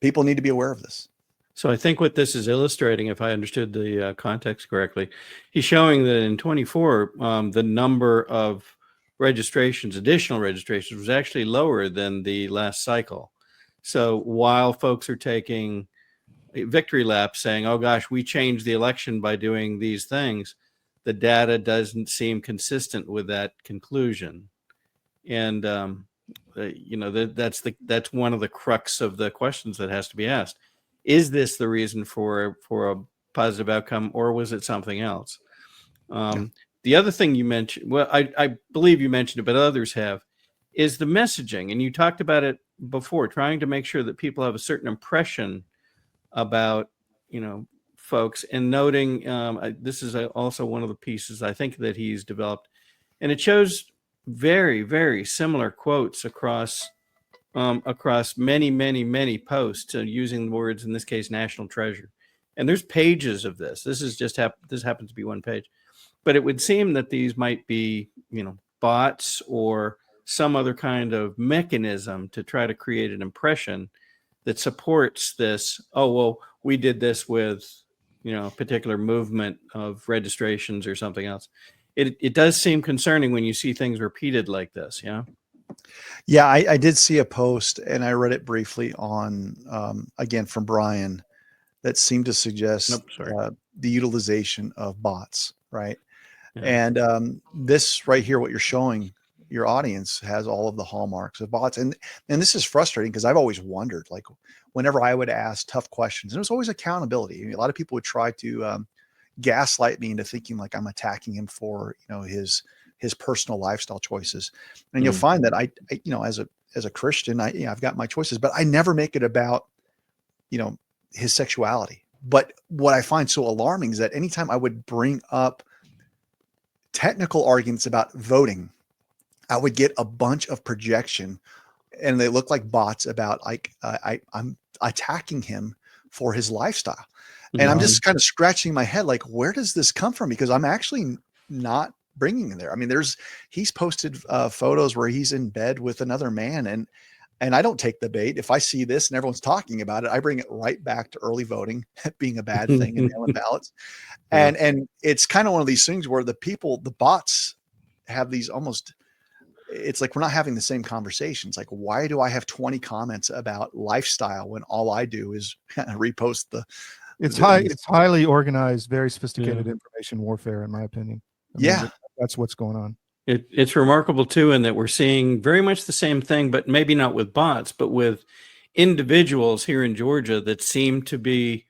people need to be aware of this. So I think what this is illustrating, if I understood the context correctly, he's showing that in 24, the number of additional registrations, was actually lower than the last cycle. So while folks are taking a victory lap saying, oh gosh, we changed the election by doing these things, the data doesn't seem consistent with that conclusion. And, that's one of the crux of the questions that has to be asked. Is this the reason for a positive outcome, or was it something else? The other thing you mentioned, well, I believe you mentioned it, but others have, is the messaging. And you talked about it before, trying to make sure that people have a certain impression about, folks, and noting, this is also one of the pieces I think that he's developed, and it shows very, very similar quotes across many, many, many posts, using the words, in this case, national treasure. And there's pages of this. This is just this happens to be one page, but it would seem that these might be, bots or some other kind of mechanism to try to create an impression that supports this. Oh, well, we did this with, a particular movement of registrations or something else. It does seem concerning when you see things repeated like this. Yeah. Yeah. I did see a post, and I read it briefly on, again, from Brian, that seemed to suggest the utilization of bots. Right. Yeah. And this right here, what you're showing your audience, has all of the hallmarks of bots. And this is frustrating, because I've always wondered, like, whenever I would ask tough questions, and it was always accountability. A lot of people would try to gaslight me into thinking like I'm attacking him for, his personal lifestyle choices. And you'll find that I as a Christian, I've got my choices, but I never make it about, his sexuality. But what I find so alarming is that anytime I would bring up technical arguments about voting, I would get a bunch of projection, and they look like bots about, like, I'm attacking him for his lifestyle. And I'm just kind of scratching my head, like, where does this come from? Because I'm actually not bringing it there. I mean, he's posted photos where he's in bed with another man, and I don't take the bait. If I see this and everyone's talking about it, I bring it right back to early voting being a bad thing in mail-in ballots. And it's kind of one of these things where the bots have these almost, it's like we're not having the same conversations. Like, why do I have 20 comments about lifestyle when all I do is repost it's highly organized, very sophisticated information warfare, in my opinion. I mean, that's what's going on. It's remarkable too, in that we're seeing very much the same thing, but maybe not with bots, but with individuals here in Georgia that seem to be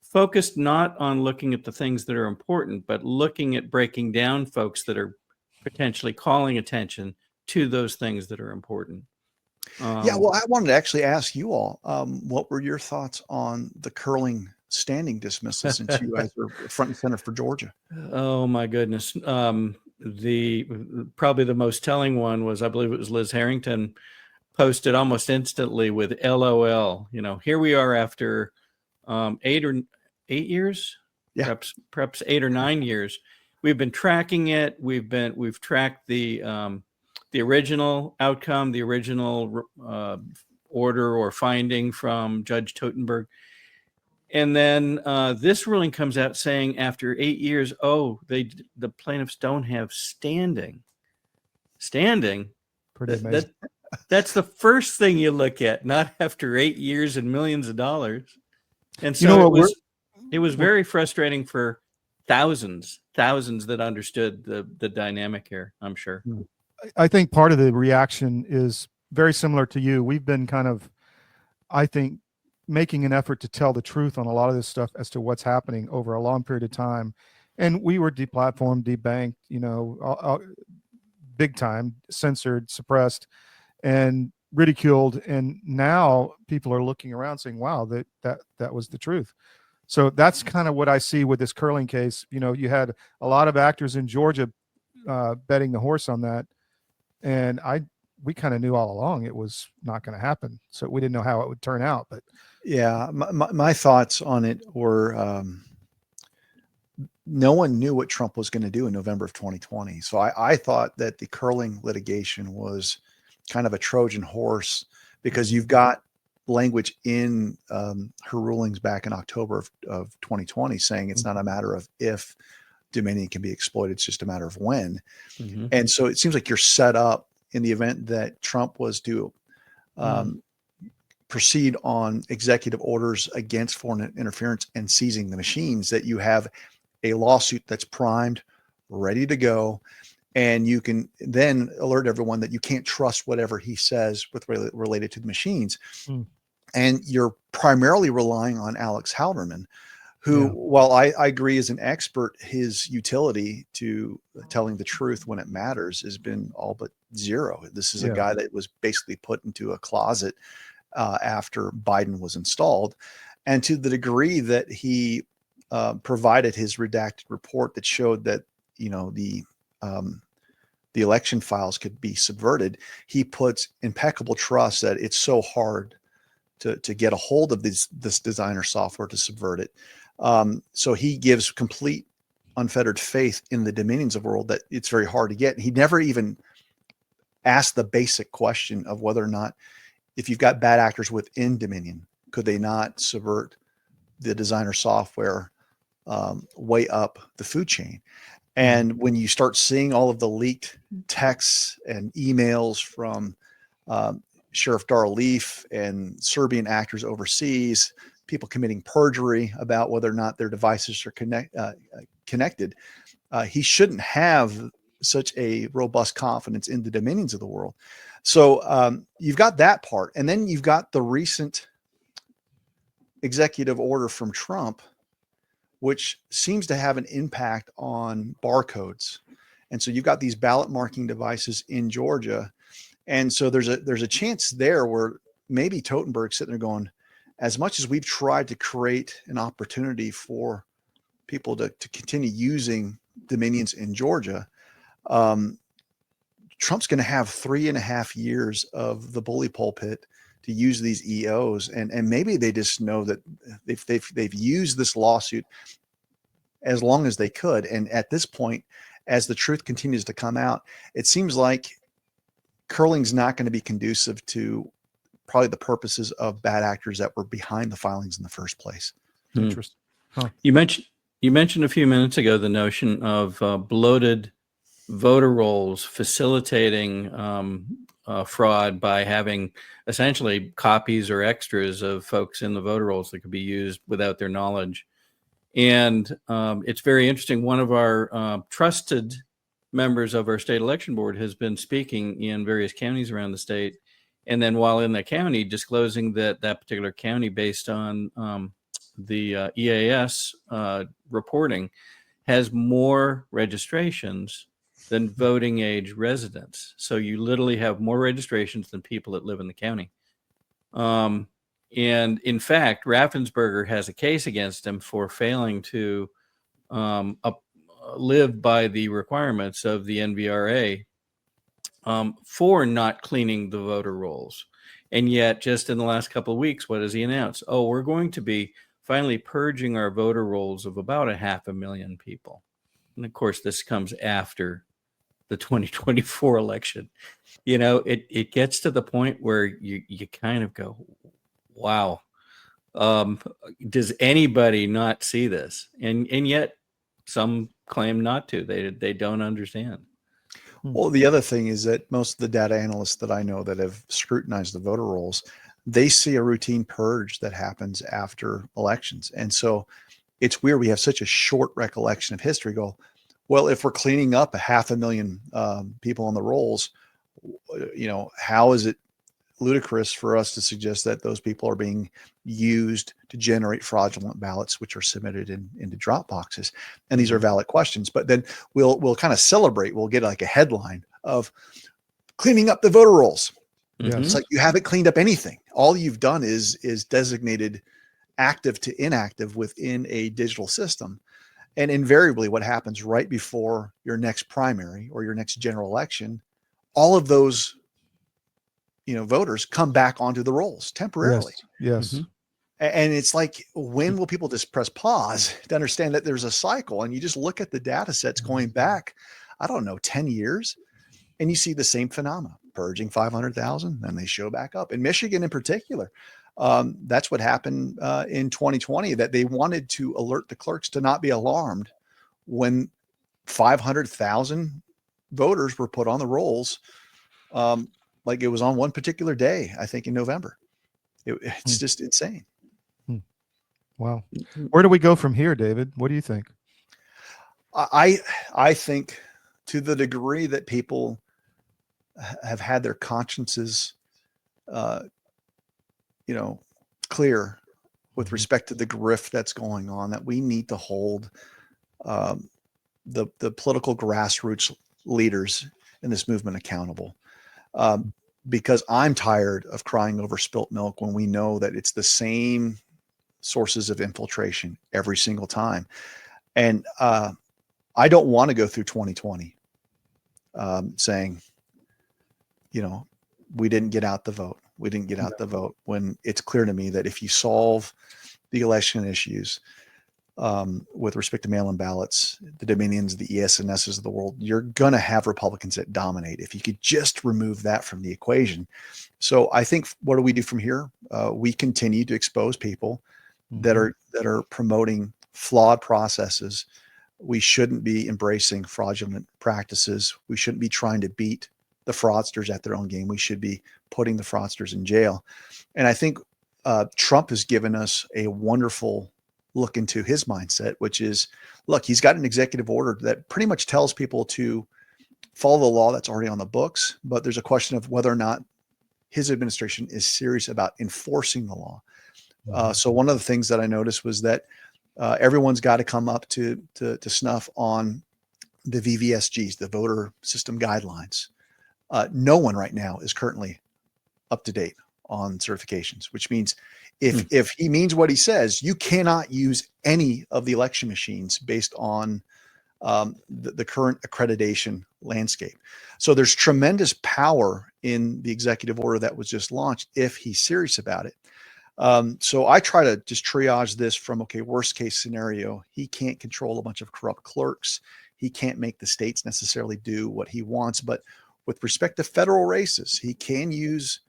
focused not on looking at the things that are important, but looking at breaking down folks that are potentially calling attention to those things that are important. Well, I wanted to actually ask you all, what were your thoughts on the curling standing dismissal, since you guys are front and center for Georgia? Oh my goodness. probably the most telling one was, I believe it was Liz Harrington posted almost instantly with LOL. Here we are after 8 years, yeah. perhaps 8 or 9 years. We've been tracking it. We've tracked the original outcome, the original order or finding from Judge Totenberg. And then this ruling comes out saying after 8 years, the plaintiffs don't have standing. Pretty amazing. That's the first thing you look at, not after 8 years and millions of dollars. And so it was very frustrating for thousands that understood the dynamic here, I'm sure. I think part of the reaction is very similar to you. We've been kind of, I think, making an effort to tell the truth on a lot of this stuff as to what's happening over a long period of time. And we were deplatformed, debanked, big time, censored, suppressed, and ridiculed. And now people are looking around saying, wow, that was the truth. So that's kind of what I see with this curling case. You had a lot of actors in Georgia betting the horse on that. And we kind of knew all along it was not going to happen. So we didn't know how it would turn out. But yeah, my thoughts on it were no one knew what Trump was going to do in November of 2020. So I thought that the curling litigation was kind of a Trojan horse, because you've got language in her rulings back in October of 2020 saying it's not a matter of if Dominion can be exploited, it's just a matter of when. Mm-hmm. And so it seems like you're set up in the event that Trump was to proceed on executive orders against foreign interference and seizing the machines, that you have a lawsuit that's primed, ready to go, and you can then alert everyone that you can't trust whatever he says with related to the machines. And you're primarily relying on Alex Halderman, who, while I agree is an expert, his utility to telling the truth when it matters has been all but zero. This is a guy that was basically put into a closet after Biden was installed. And to the degree that he provided his redacted report that showed that, the election files could be subverted, he puts impeccable trust that it's so hard to get a hold of this designer software to subvert it. So he gives complete unfettered faith in the dominions of the world that it's very hard to get. He never even asked the basic question of whether or not, if you've got bad actors within Dominion, could they not subvert the designer software way up the food chain? And when you start seeing all of the leaked texts and emails from Sheriff Darrell Leaf and Serbian actors overseas, people committing perjury about whether or not their devices are connected, he shouldn't have such a robust confidence in the dominions of the world. So you've got that part. And then you've got the recent executive order from Trump, which seems to have an impact on barcodes. And so you've got these ballot marking devices in Georgia. And so there's a chance there where maybe Totenberg's sitting there going, as much as we've tried to create an opportunity for people to continue using dominions in Georgia, Trump's going to have 3.5 years of the bully pulpit to use these EOs. And maybe they just know that they've used this lawsuit as long as they could. And at this point, as the truth continues to come out, it seems like curling's not going to be conducive to probably the purposes of bad actors that were behind the filings in the first place. Interesting. Huh. You mentioned a few minutes ago the notion of bloated voter rolls facilitating fraud by having essentially copies or extras of folks in the voter rolls that could be used without their knowledge. And it's very interesting. One of our trusted members of our state election board has been speaking in various counties around the state. And then while in the county, disclosing that particular county, based on the EAS reporting, has more registrations than voting age residents. So you literally have more registrations than people that live in the county. And in fact, Raffensperger has a case against him for failing to live by the requirements of the NVRA for not cleaning the voter rolls. And yet, just in the last couple of weeks, what has he announced? Oh, we're going to be finally purging our voter rolls of about 500,000 people. And of course, this comes after the 2024 election. You know, it gets to the point where you kind of go, wow, does anybody not see this? And yet some claim not to. They don't understand. Well, the other thing is that most of the data analysts that I know that have scrutinized the voter rolls, they see a routine purge that happens after elections. And so it's weird. We have such a short recollection of history. Go, well, if we're cleaning up 500,000 people on the rolls, you know, how is it ludicrous for us to suggest that those people are being used to generate fraudulent ballots, which are submitted into drop boxes? And these are valid questions. But then we'll kind of celebrate. We'll get like a headline of cleaning up the voter rolls. Yeah. It's like you haven't cleaned up anything. All you've done is designated active to inactive within a digital system. And invariably what happens right before your next primary or your next general election, all of those, you know, voters come back onto the rolls temporarily. Yes. And it's like, when will people just press pause to understand that there's a cycle? And you just look at the data sets going back, I don't know, 10 years, and you see the same phenomena, purging 500,000, and they show back up. In Michigan in particular, that's what happened in 2020, that they wanted to alert the clerks to not be alarmed when 500,000 voters were put on the rolls. Like it was on one particular day, I think in November. It's just insane. Wow. Where do we go from here, David? What do you think? I think to the degree that people have had their consciences, you know, clear with respect to the grift that's going on, that we need to hold the political grassroots leaders in this movement accountable. Because I'm tired of crying over spilt milk when we know that it's the same sources of infiltration every single time. And I don't want to go through 2020 saying, you know, we didn't get out the vote. We didn't get out the vote, when it's clear to me that if you solve the election issues with respect to mail-in ballots, the Dominions, the ES&Ss of the world, you're going to have Republicans that dominate if you could just remove that from the equation. So I think, what do we do from here? We continue to expose people that are promoting flawed processes. We shouldn't be embracing fraudulent practices. We shouldn't be trying to beat the fraudsters at their own game. We should be putting the fraudsters in jail. And I think Trump has given us a wonderful look into his mindset, which is, look, he's got an executive order that pretty much tells people to follow the law that's already on the books. But there's a question of whether or not his administration is serious about enforcing the law. So one of the things that I noticed was that everyone's got to come up to snuff on the VVSGs, the voter system guidelines. No one right now is currently up to date on certifications, which means if he means what he says, you cannot use any of the election machines based on the current accreditation landscape. So there's tremendous power in the executive order that was just launched if he's serious about it. So I try to just triage this from, okay, worst case scenario, he can't control a bunch of corrupt clerks. He can't make the states necessarily do what he wants. But with respect to federal races, he can use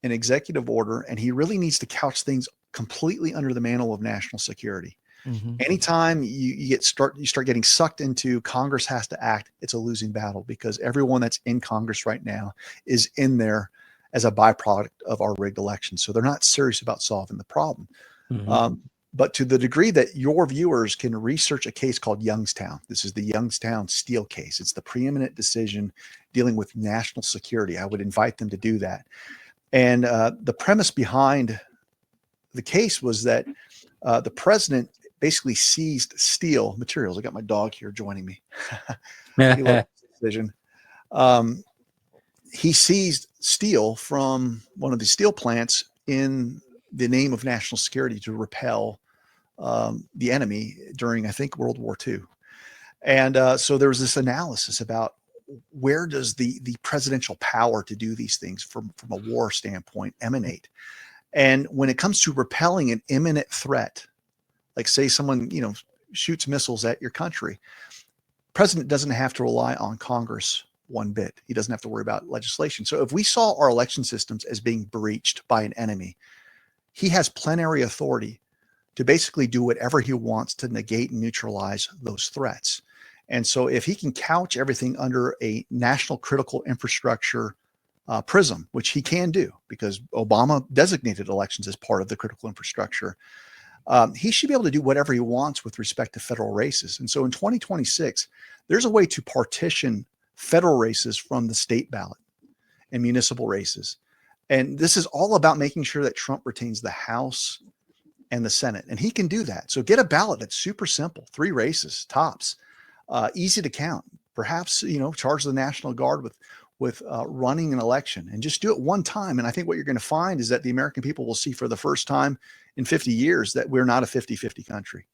an executive order, and he really needs to couch things completely under the mantle of national security. Anytime you start getting sucked into Congress has to act, it's a losing battle, because everyone that's in Congress right now is in there as a byproduct of our rigged elections. So they're not serious about solving the problem. But to the degree that your viewers can research a case called Youngstown, this is the Youngstown Steel case. It's the preeminent decision dealing with national security. I would invite them to do that. And the premise behind the case was that the president basically seized steel materials. I got my dog here joining me. He loves this decision. He seized steel from one of the steel plants in the name of national security to repel the enemy during, I think, World War II. And so there was this analysis about where does the presidential power to do these things from a war standpoint emanate. And when it comes to repelling an imminent threat, like say someone, shoots missiles at your country, president doesn't have to rely on Congress one bit. He doesn't have to worry about legislation. So if we saw our election systems as being breached by an enemy, he has plenary authority to basically do whatever he wants to negate and neutralize those threats. And so if he can couch everything under a national critical infrastructure prism, which he can do because Obama designated elections as part of the critical infrastructure, he should be able to do whatever he wants with respect to federal races. And so in 2026, there's a way to partition federal races from the state ballot and municipal races. And this is all about making sure that Trump retains the House and the Senate. And he can do that. So get a ballot that's super simple, 3 races, tops, easy to count. Perhaps, charge the National Guard with running an election and just do it one time. And I think what you're going to find is that the American people will see for the first time in 50 years that we're not a 50-50 country,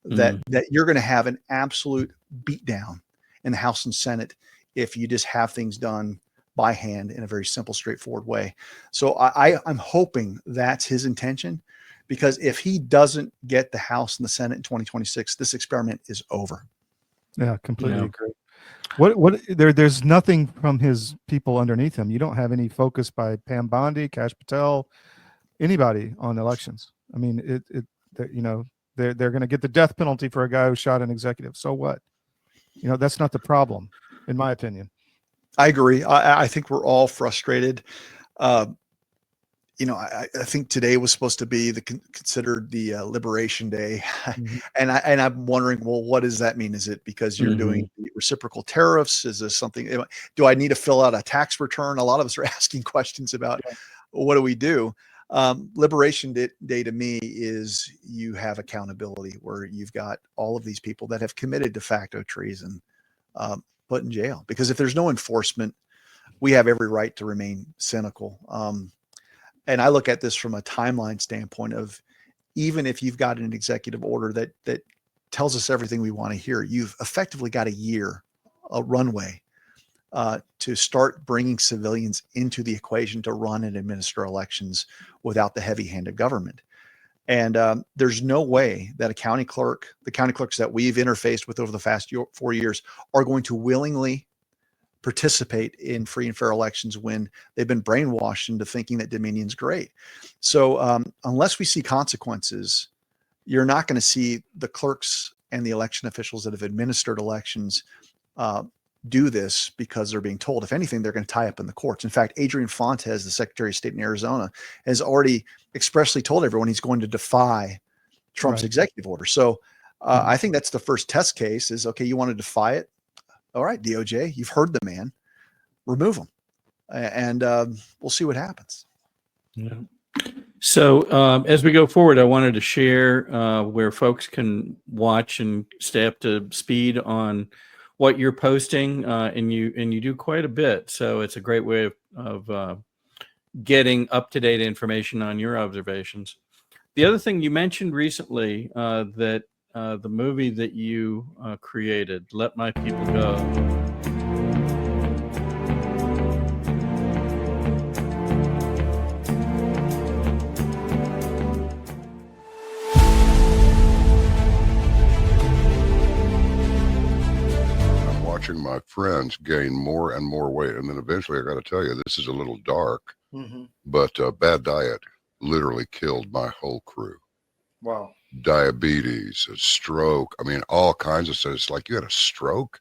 that you're going to have an absolute beatdown in the House and Senate if you just have things done by hand in a very simple, straightforward way. So I'm hoping that's his intention, because if he doesn't get the House and the Senate in 2026, this experiment is over. Yeah, completely agree. There's nothing from his people underneath him. You don't have any focus by Pam Bondi, Kash Patel, anybody on elections. I mean, they're going to get the death penalty for a guy who shot an executive. So what? That's not the problem, in my opinion. I agree. I think we're all frustrated. I think today was supposed to be considered the Liberation Day. And I'm wondering, well, what does that mean? Is it because you're doing reciprocal tariffs? Is this something, do I need to fill out a tax return? A lot of us are asking questions about what do we do? Liberation Day to me is you have accountability, where you've got all of these people that have committed de facto treason put in jail, because if there's no enforcement, we have every right to remain cynical. And I look at this from a timeline standpoint of, even if you've got an executive order that tells us everything we want to hear, you've effectively got a runway to start bringing civilians into the equation to run and administer elections without the heavy-handed government. And there's no way that the county clerks that we've interfaced with over the past 4 years are going to willingly participate in free and fair elections when they've been brainwashed into thinking that Dominion's great. So unless we see consequences, you're not going to see the clerks and the election officials that have administered elections do this because they're being told. If anything, they're going to tie up in the courts. In fact, Adrian Fontes, the Secretary of State in Arizona, has already expressly told everyone he's going to defy Trump's executive order. So I think that's the first test case is, okay, you want to defy it? All right, DOJ, you've heard the man, remove him. And we'll see what happens. Yeah. So as we go forward, I wanted to share where folks can watch and stay up to speed on what you're posting, and you do quite a bit. So it's a great way of getting up-to-date information on your observations. The other thing you mentioned recently, that the movie that you created, Let My People Go. Watching my friends gain more and more weight, and then eventually I got to tell you, this is a little dark, but bad diet literally killed my whole crew. Wow. Diabetes, a stroke, I mean, all kinds of stuff. It's like, you had a stroke?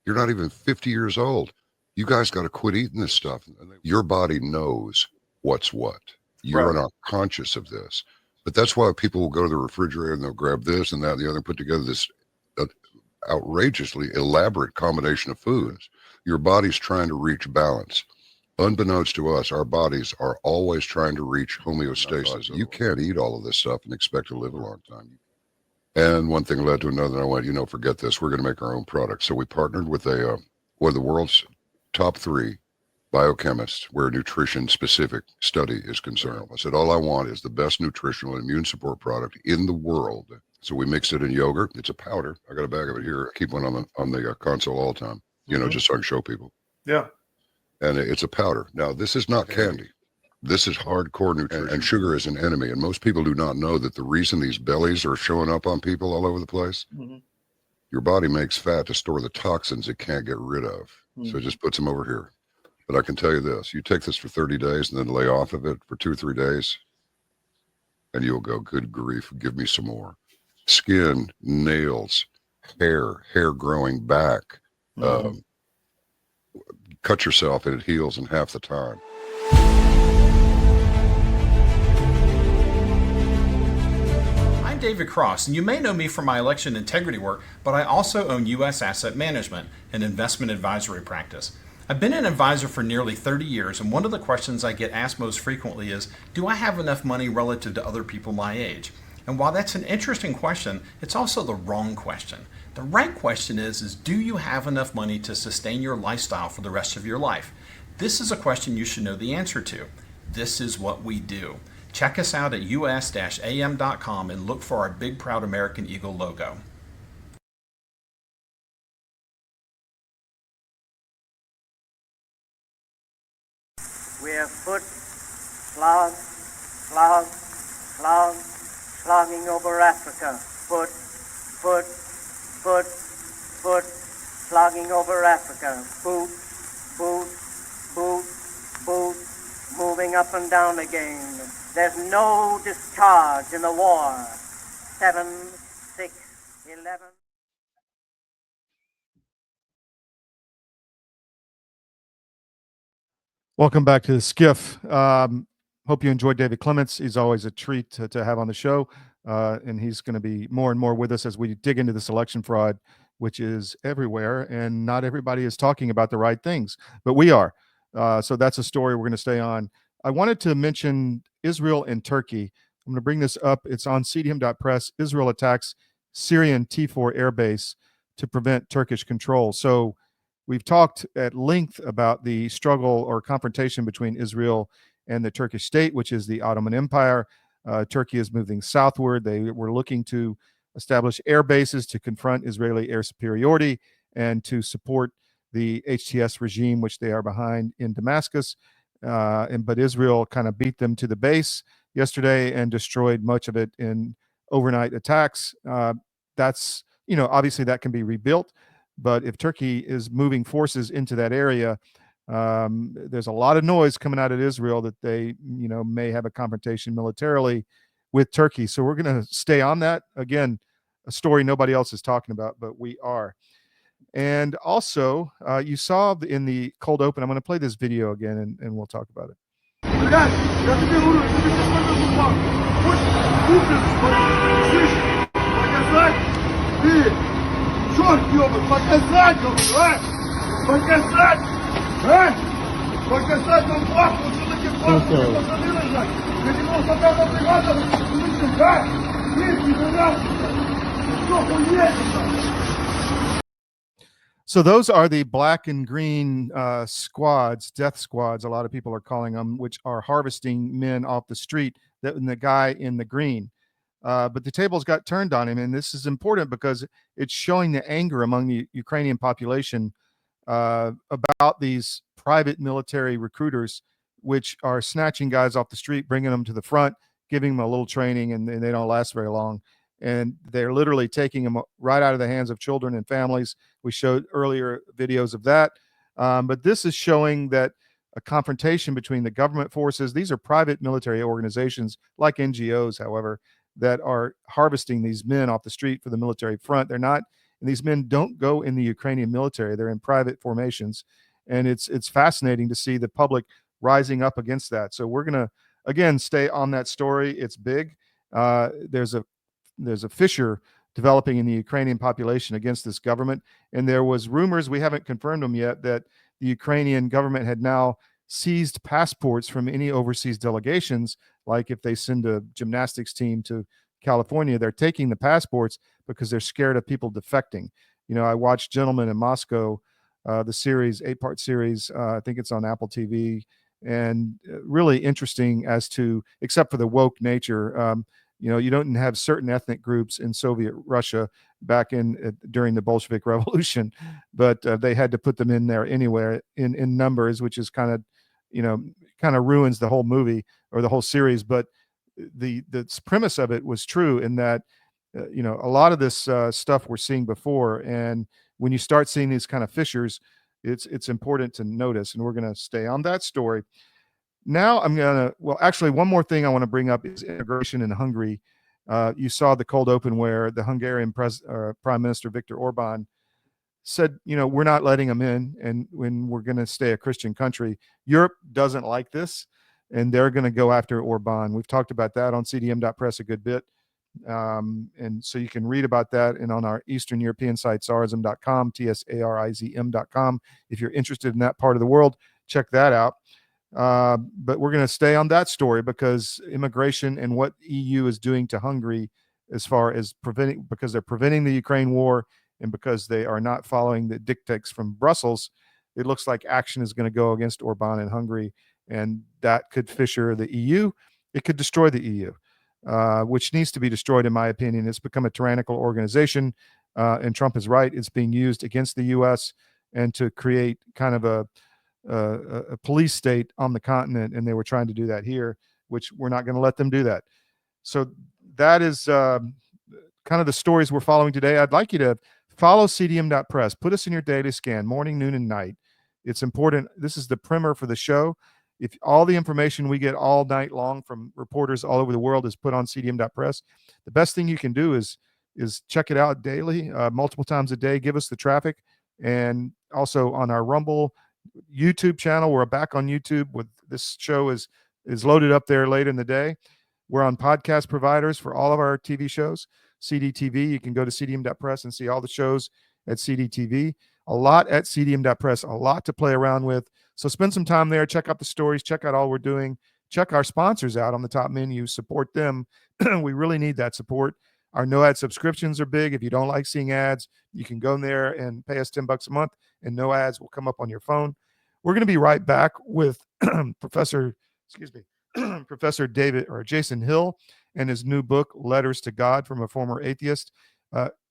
You're not even 50 years old. You guys got to quit eating this stuff. Your body knows what's what. You're not conscious of this. But that's why people will go to the refrigerator and they'll grab this and that and the other and put together this outrageously elaborate combination of foods. Your body's trying to reach balance. Unbeknownst to us, our bodies are always trying to reach homeostasis. You can't eat all of this stuff and expect to live a long time. And one thing led to another, and I went, forget this. We're going to make our own product. So we partnered with one of the world's top 3 biochemists where nutrition-specific study is concerned. I said, all I want is the best nutritional and immune support product in the world. So we mix it in yogurt. It's a powder. I got a bag of it here. I keep one on the console all the time, you know, just so I can show people. Yeah. And it's a powder. Now, this is not candy. This is hardcore nutrition, and sugar is an enemy. And most people do not know that the reason these bellies are showing up on people all over the place, your body makes fat to store the toxins it can't get rid of. So it just puts them over here. But I can tell you this, you take this for 30 days and then lay off of it for 2 or 3 days, and you'll go, good grief, give me some more. Skin, nails, hair growing back. Cut yourself and it heals in half the time. I'm David Cross, and you may know me from my election integrity work, but I also own U.S. Asset Management, an investment advisory practice. I've been an advisor for nearly 30 years, and one of the questions I get asked most frequently is, do I have enough money relative to other people my age? And while that's an interesting question, it's also the wrong question. The right question is do you have enough money to sustain your lifestyle for the rest of your life? This is a question you should know the answer to. This is what we do. Check us out at us-am.com and look for our big proud American Eagle logo. We have foot, slogging over Africa. Foot, slogging over Africa. Boot, moving up and down again. There's no discharge in the war. 7, 6, 11. Welcome back to the SCIF. Hope you enjoyed David Clements. He's always a treat to have on the show, and he's going to be more and more with us as we dig into this election fraud, which is everywhere, and not everybody is talking about the right things, but we are. So that's a story we're going to stay on. I wanted to mention Israel and Turkey. I'm going to bring this up. It's on cdm.press. Israel attacks Syrian T4 airbase to prevent Turkish control. So we've talked at length about the struggle or confrontation between Israel and the Turkish state, which is the Ottoman Empire. Turkey is moving southward. They were looking to establish air bases to confront Israeli air superiority and to support the HTS regime, which they are behind in Damascus. But Israel kind of beat them to the base yesterday and destroyed much of it in overnight attacks. That's, obviously that can be rebuilt. But if Turkey is moving forces into that area, there's a lot of noise coming out of Israel that they, may have a confrontation militarily with Turkey. So we're going to stay on that. Again, a story nobody else is talking about, but we are. And also, you saw in the cold open, I'm going to play this video again and we'll talk about it. Черт ёбаный, показать, говорю, а? Показать, а? Показать нам факт, вот все-таки факт, пацаны лежать. Я не мог собраться бригада, слышишь, а? Есть, не что хуеть? So those are the black and green squads, death squads, a lot of people are calling them, which are harvesting men off the street, and the guy in the green. But the tables got turned on him, and this is important because it's showing the anger among the Ukrainian population about these private military recruiters, which are snatching guys off the street, bringing them to the front, giving them a little training, and they don't last very long. And they're literally taking them right out of the hands of children and families. We showed earlier videos of that. But this is showing that a confrontation between the government forces, these are private military organizations like NGOs, however, that are harvesting these men off the street for the military front. They're not, and these men don't go in the Ukrainian military. They're in private formations. And it's fascinating to see the public rising up against that. So we're going to, again, stay on that story. It's big. There's a fissure developing in the Ukrainian population against this government. And there was rumors, we haven't confirmed them yet, that the Ukrainian government had now seized passports from any overseas delegations. Like if they send a gymnastics team to California, they're taking the passports because they're scared of people defecting. I watched Gentlemen in Moscow, the series, 8-part series. I think it's on Apple TV, and really interesting as to, except for the woke nature, You know, you don't have certain ethnic groups in Soviet Russia back in during the Bolshevik Revolution, but they had to put them in there anywhere in numbers, which is kind of ruins the whole movie or the whole series. But the premise of it was true in that a lot of this stuff we're seeing before, and when you start seeing these kind of fissures, it's important to notice, and we're going to stay on that story. Now actually, one more thing I want to bring up is immigration in Hungary. You saw the cold open where the Hungarian Prime Minister Viktor Orban said, we're not letting them in, and when we're going to stay a Christian country. Europe doesn't like this, and they're going to go after Orban. We've talked about that on CDM.press a good bit. And so you can read about that and on our Eastern European site, tsarizm.com, TSARIZM.com. If you're interested in that part of the world, check that out. But we're going to stay on that story because immigration and what EU is doing to Hungary as far as because they're preventing the Ukraine war and because they are not following the dictates from Brussels, it looks like action is going to go against Orban in Hungary, and that could fissure the EU. It could destroy the EU, which needs to be destroyed, in my opinion. It's become a tyrannical organization, and Trump is right. It's being used against the U.S. and to create kind of a police state on the continent, and they were trying to do that here, which we're not going to let them do that. So that is kind of the stories we're following today. I'd like you to follow CDM.press. Put us in your daily scan, morning, noon, and night. It's important. This is the primer for the show. If all the information we get all night long from reporters all over the world is put on CDM.press, the best thing you can do is check it out daily, multiple times a day. Give us the traffic. And also on our Rumble YouTube channel, we're back on YouTube. With this show is loaded up there late in the day. We're on podcast providers for all of our TV shows. CDTV, you can go to CDM.press and see all the shows at CDTV. A lot at CDM.press, a lot to play around with. So spend some time there. Check out the stories. Check out all we're doing. Check our sponsors out on the top menu. Support them. We really need that support. Our no ad subscriptions are big. If you don't like seeing ads, you can go in there and pay us $10 a month, and no ads will come up on your phone. We're going to be right back with Professor David or Jason Hill and his new book, Letters to God from a Former Atheist.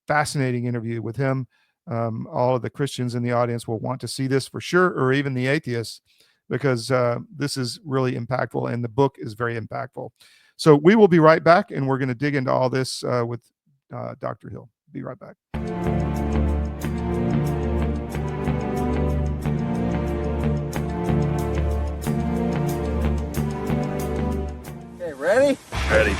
Fascinating interview with him. All of the Christians in the audience will want to see this for sure, or even the atheists, because this is really impactful, and the book is very impactful. So we will be right back, and we're going to dig into all this with Dr. Hill. Be right back. Okay, ready? Ready.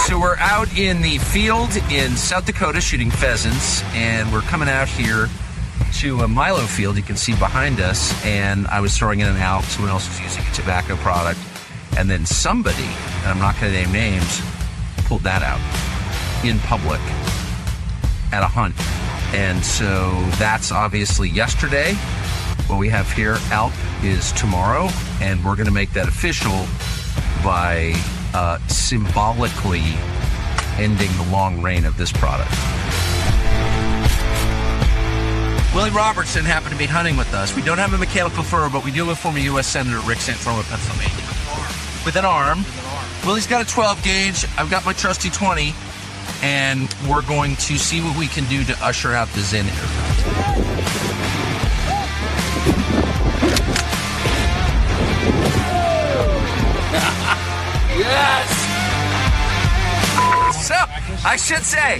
So we're out in the field in South Dakota shooting pheasants, and we're coming out here to a Milo field you can see behind us, and I was throwing in an ALP. Someone else was using a tobacco product, and then somebody, and I'm not going to name names, pulled that out in public at a hunt. And so that's obviously yesterday. What we have here, ALP, is tomorrow, and we're going to make that official by symbolically ending the long reign of this product. Willie Robertson happened to be hunting with us. We don't have a mechanical fur, but we do have former U.S. Senator Rick Santorum of Pennsylvania. With an arm. Willie's got a 12 gauge. I've got my trusty 20, and we're going to see what we can do to usher out the Zen aircraft. Yes! So, I should say,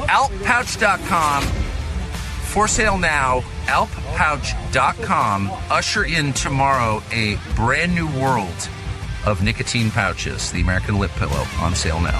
alppouch.com, for sale now, alppouch.com. Usher in tomorrow a brand new world of nicotine pouches, the American Lip Pillow, on sale now.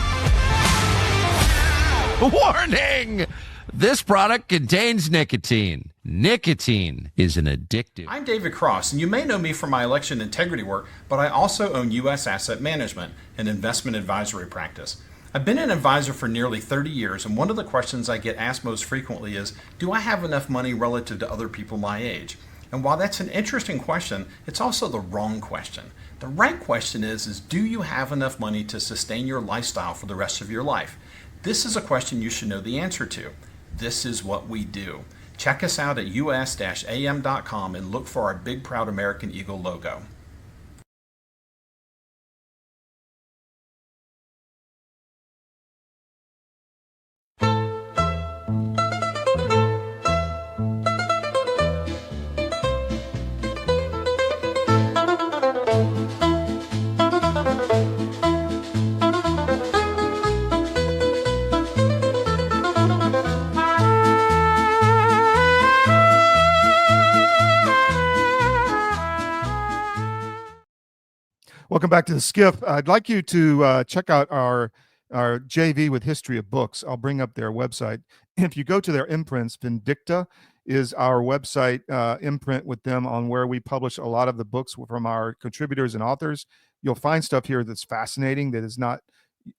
Warning! This product contains nicotine. Nicotine is an addictive. I'm David Cross, and you may know me from my election integrity work, but I also own U.S. Asset Management, an investment advisory practice. I've been an advisor for nearly 30 years, and one of the questions I get asked most frequently is, do I have enough money relative to other people my age? And while that's an interesting question, it's also the wrong question. The right question is do you have enough money to sustain your lifestyle for the rest of your life? This is a question you should know the answer to. This is what we do. Check us out at us-am.com and look for our big, proud American Eagle logo. Welcome back to the SCIF. I'd like you to check out our JV with History of Books. I'll bring up their website. If you go to their imprints, Vindicta is our website imprint with them on where we publish a lot of the books from our contributors and authors. You'll find stuff here that's fascinating, that is not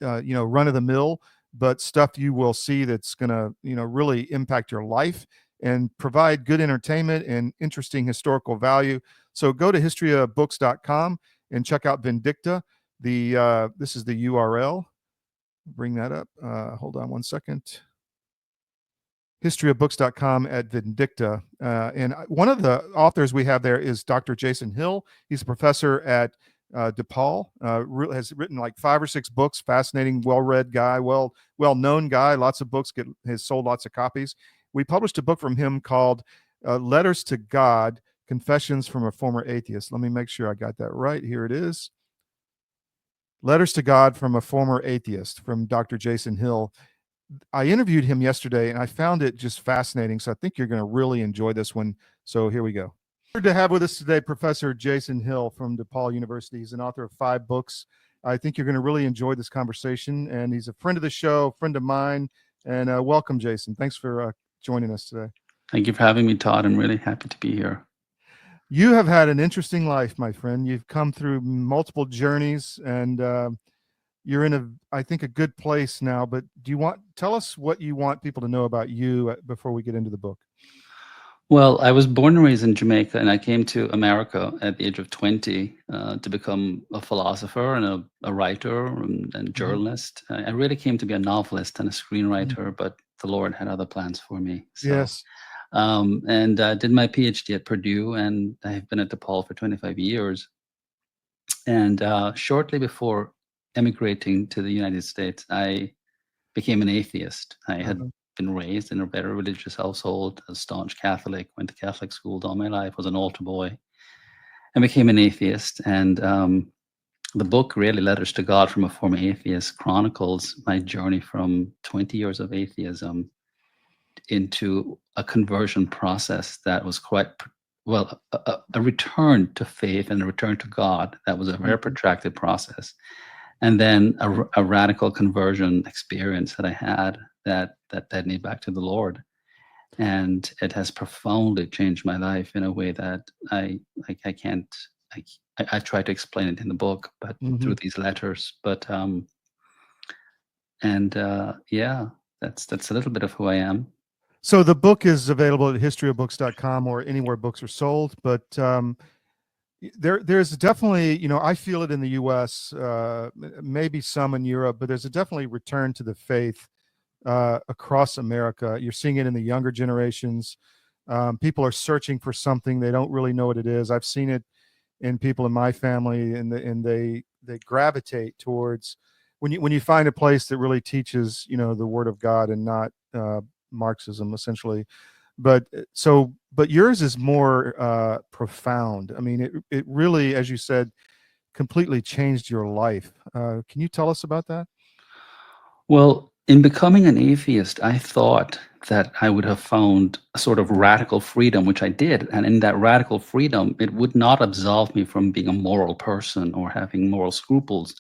run of the mill, but stuff you will see that's going to really impact your life and provide good entertainment and interesting historical value. So go to historyofbooks.com and check out Vindicta. This is the URL. Bring that up. Hold on one second. Historyofbooks.com at Vindicta. And one of the authors we have there is Dr. Jason Hill. He's a professor at DePaul, has written like 5 or 6 books, fascinating, well-read guy, well-known guy, lots of books, has sold lots of copies. We published a book from him called Letters to God, Confessions from a Former Atheist. Let me make sure I got that right. Here it is. Letters to God from a Former Atheist from Dr. Jason Hill. I interviewed him yesterday and I found it just fascinating. So I think you're going to really enjoy this one. So here we go. Honored to have with us today Professor Jason Hill from DePaul University. He's an author of 5 books. I think you're going to really enjoy this conversation. And he's a friend of the show, friend of mine. And welcome, Jason. Thanks for joining us today. Thank you for having me, Todd. I'm really happy to be here. You have had an interesting life, my friend. You've come through multiple journeys, and you're in I think, a good place now. But tell us what you want people to know about you before we get into the book. Well, I was born and raised in Jamaica, and I came to America at the age of 20 to become a philosopher and a writer and journalist. I really came to be a novelist and a screenwriter, but the Lord had other plans for me. So, yes. And I did my PhD at Purdue, and I've been at DePaul for 25 years. And shortly before emigrating to the United States, I became an atheist. I had been raised in a very religious household, a staunch Catholic, went to Catholic school all my life, was an altar boy, and became an atheist. And the book, really, Letters to God from a Former Atheist, chronicles my journey from 20 years of atheism into a conversion process that was quite, a return to faith and a return to God. That was a very protracted process. And then a radical conversion experience that I had that led me back to the Lord. And it has profoundly changed my life in a way that I try to explain it in the book, but through these letters. But yeah, that's a little bit of who I am. So the book is available at historyofbooks.com or anywhere books are sold, but there's definitely, I feel it in the U.S., maybe some in Europe, but there's a definitely return to the faith across America. You're seeing it in the younger generations. People are searching for something. They don't really know what it is. I've seen it in people in my family, and they gravitate towards when you find a place that really teaches, the Word of God and not Marxism, essentially. But yours is more profound. I mean, it really, as you said, completely changed your life. Can you tell us about that? Well, in becoming an atheist, I thought that I would have found a sort of radical freedom, which I did. And in that radical freedom, it would not absolve me from being a moral person or having moral scruples,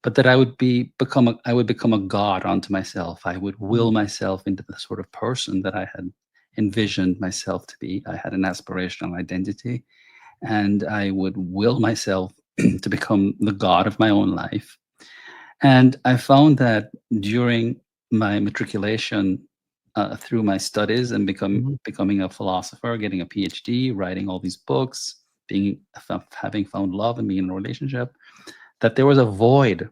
but that I would become a god unto myself. I would will myself into the sort of person that I had envisioned myself to be. I had an aspirational identity, and I would will myself to become the god of my own life. And I found that during my matriculation, through my studies and becoming a philosopher, getting a PhD, writing all these books, having found love and being in a relationship, that there was a void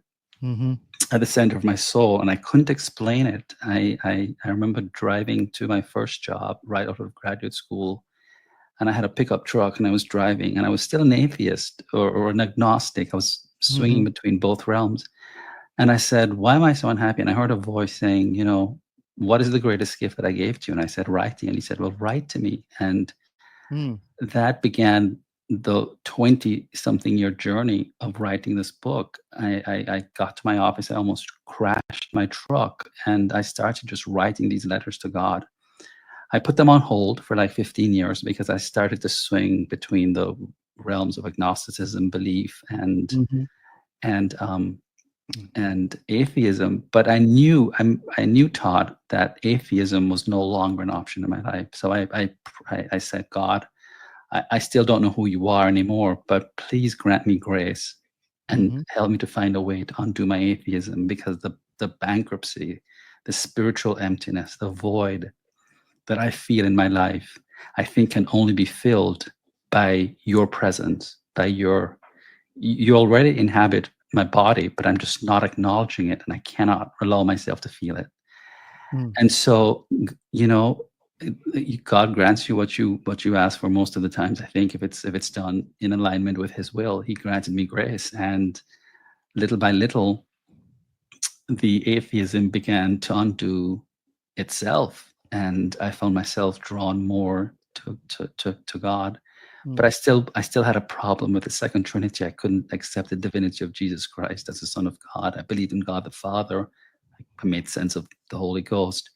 at the center of my soul, and I couldn't explain it. I remember driving to my first job right out of graduate school, and I had a pickup truck, and I was driving, and I was still an atheist or an agnostic. I was swinging between both realms. And I said, why am I so unhappy? And I heard a voice saying, what is the greatest gift that I gave to you? And I said, write to you. And he said, well, write to me. And that began the 20-something year journey of writing this book. I got to my office, I almost crashed my truck, and I started just writing these letters to God. I put them on hold for like 15 years because I started to swing between the realms of agnosticism, belief, and Mhm. and and atheism. But I knew Todd, that atheism was no longer an option in my life. So I said, God, I still don't know who you are anymore, but please grant me grace and Mhm. help me to find a way to undo my atheism, because the bankruptcy, the spiritual emptiness, the void that I feel in my life, I think can only be filled by your presence, by you already inhabit my body, but I'm just not acknowledging it, and I cannot allow myself to feel it. Mm. And so, God grants you what you ask for most of the times. I think if it's done in alignment with His will, He granted me grace, and little by little, the atheism began to undo itself, and I found myself drawn more to God. But Mm. I still had a problem with the second Trinity. I couldn't accept the divinity of Jesus Christ as the Son of God. I believed in God the Father. I made sense of the Holy Ghost.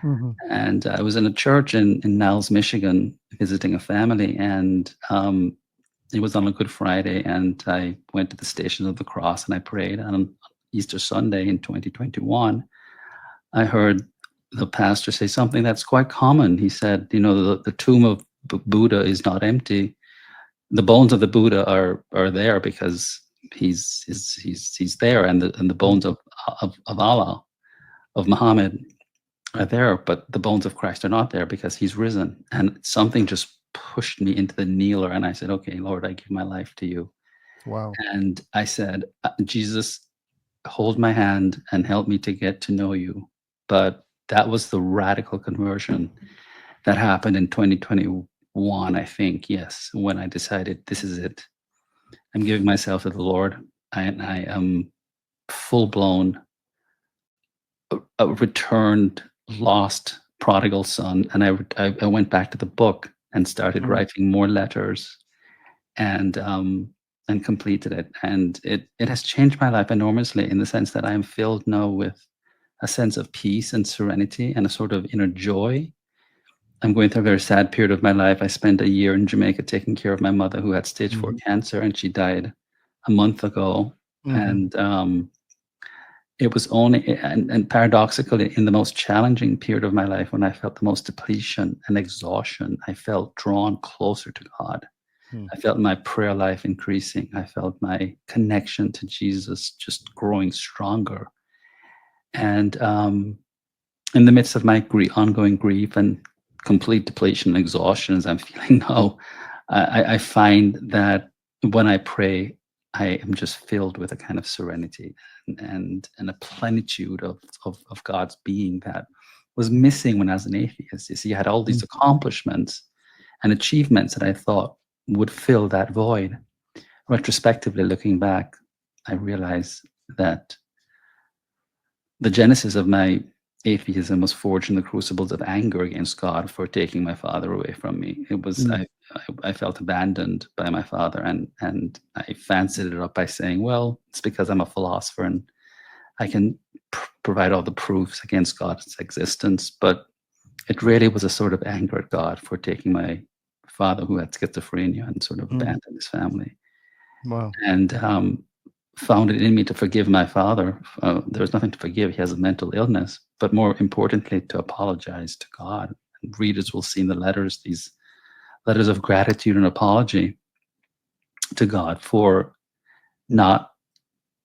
Mhm. And I was in a church in Niles, Michigan, visiting a family, and it was on a Good Friday, and I went to the Station of the Cross and I prayed. And on Easter Sunday in 2021, I heard the pastor say something that's quite common. He said, the tomb of Buddha is not empty. The bones of the Buddha are there because he's there, and the bones of Allah, of Muhammad, are there, but the bones of Christ are not there because he's risen. And something just pushed me into the kneeler, and I said, okay, Lord, I give my life to you. Wow. And I said, Jesus, hold my hand and help me to get to know you. But that was the radical conversion that happened in 2021, I think. Yes, when I decided this is it. I'm giving myself to the Lord. I am full blown, a returned, lost prodigal son. And I went back to the book and started Mm. writing more letters, and completed it. And it has changed my life enormously, in the sense that I am filled now with a sense of peace and serenity and a sort of inner joy. I'm going through a very sad period of my life. I spent a year in Jamaica taking care of my mother, who had stage 4 cancer, and she died a month ago. Mhm. And it was only, and paradoxically, in the most challenging period of my life, when I felt the most depletion and exhaustion, I felt drawn closer to God. Hmm. I felt my prayer life increasing. I felt my connection to Jesus just growing stronger. And in the midst of my ongoing grief and complete depletion and exhaustion, as I'm feeling now, I find that when I pray, I am just filled with a kind of serenity and a plenitude of God's being that was missing when I was an atheist. You see, I had all these accomplishments and achievements that I thought would fill that void. Retrospectively, looking back, I realize that the genesis of my atheism was forged in the crucibles of anger against God for taking my father away from me. It was Mm. I felt abandoned by my father, and I fancied it up by saying, well, it's because I'm a philosopher and I can provide all the proofs against God's existence. But it really was a sort of anger at God for taking my father, who had schizophrenia, and sort of Mm. abandoned his family. Wow. And found it in me to forgive my father. There was nothing to forgive. He has a mental illness. But more importantly, to apologize to God. And readers will see in the letters these letters of gratitude and apology to God for not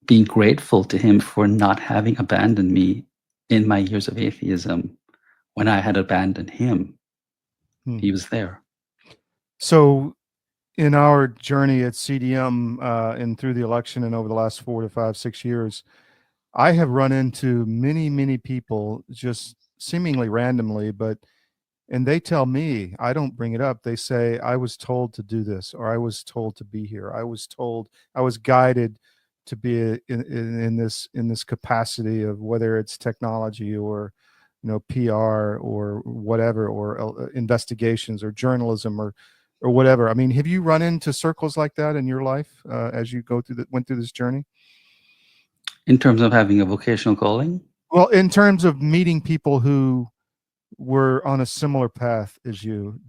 being grateful to Him for not having abandoned me in my years of atheism when I had abandoned Him. Hmm. He was there. So, in our journey at CDM and through the election and over the last 4 to 5, 6 years, I have run into many, many people just seemingly randomly, and they tell me, I don't bring it up. They say, I was told to do this, or I was told to be here. I was told, I was guided to be in this capacity of whether it's technology or, PR or whatever, or investigations or journalism or whatever. I mean, have you run into circles like that in your life as you went through this journey? In terms of having a vocational calling? Well, in terms of meeting people who were on a similar path as you,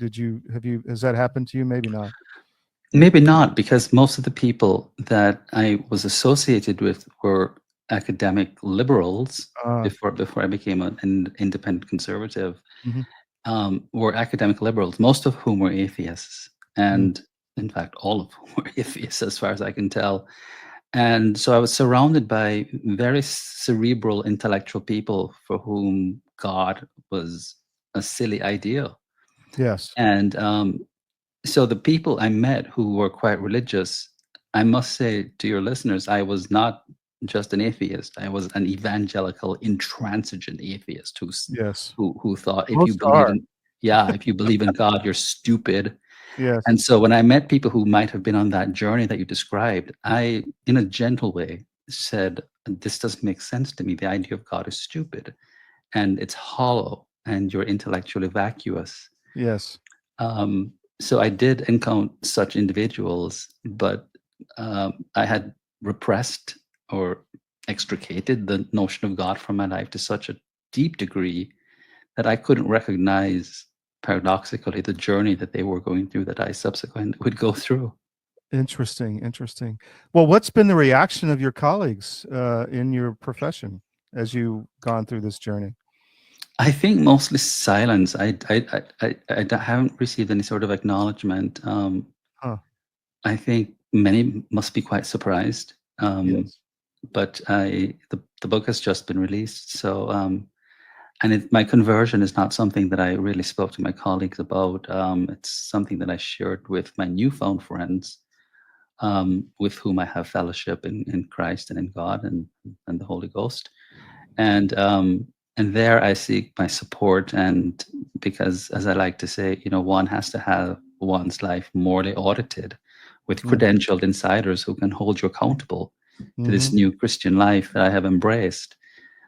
has that happened to you? Maybe not. Maybe not, because most of the people that I was associated with were academic liberals before I became an independent conservative. Mhm. Were academic liberals, most of whom were atheists, and in fact, all of whom were atheists, as far as I can tell. And so I was surrounded by very cerebral, intellectual people for whom God was a silly idea. Yes. And so the people I met who were quite religious, I must say to your listeners, I was not just an atheist. I was an evangelical, intransigent atheist Yes. who thought if you Most believe are. in if you believe in God, you're stupid. Yes. And so when I met people who might have been on that journey that you described, I, in a gentle way, said, "This doesn't make sense to me. The idea of God is stupid, and it's hollow, and you're intellectually vacuous." Yes. So I did encounter such individuals, but I had repressed or extricated the notion of God from my life to such a deep degree that I couldn't recognize, paradoxically, the journey that they were going through that I subsequently would go through. Interesting. Interesting. Well, what's been the reaction of your colleagues in your profession as you've gone through this journey? I think mostly silence. Haven't received any sort of acknowledgement. Huh. I think many must be quite surprised. Yes. But the book has just been released, so and my conversion is not something that I really spoke to my colleagues about. It's something that I shared with my newfound friends, with whom I have fellowship in Christ and in God and the Holy Ghost, and there I seek my support. And because, as I like to say, one has to have one's life morally audited with credentialed insiders who can hold you accountable to this new Christian life that I have embraced.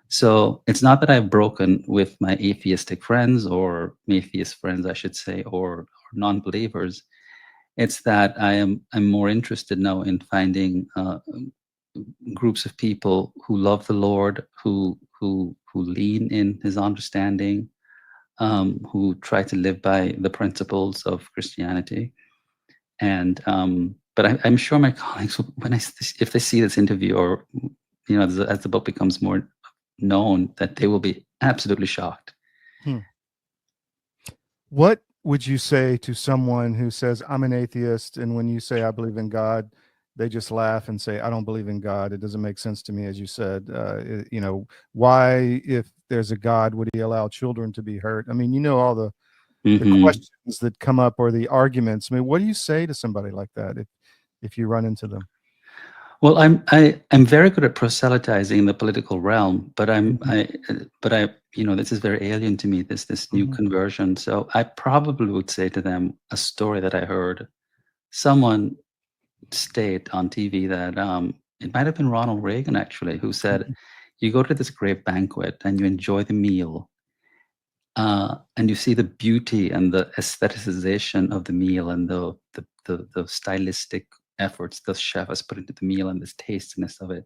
So it's not that I've broken with my atheistic friends, or atheist friends, I should say, or non-believers. It's that I'm more interested now in finding groups of people who love the Lord, who lean in His understanding, who try to live by the principles of Christianity. And but I'm sure my colleagues, if they see this interview, or as the book becomes more known, that they will be absolutely shocked. What would you say to someone who says, "I'm an atheist," and when you say, "I believe in God," they just laugh and say, "I don't believe in God. It doesn't make sense to me," as you said. Why, if there's a God, would He allow children to be hurt? I mean, all the questions that come up, or the arguments. I mean, what do you say to somebody like that if you run into them? Well, I'm very good at proselytizing in the political realm, but this is very alien to me, this new conversion. So I probably would say to them a story that I heard someone state on TV, that it might have been Ronald Reagan, actually, who said, "You go to this great banquet and you enjoy the meal, and you see the beauty and the aestheticization of the meal, and the stylistic efforts the chef has put into the meal, and this tastiness of it.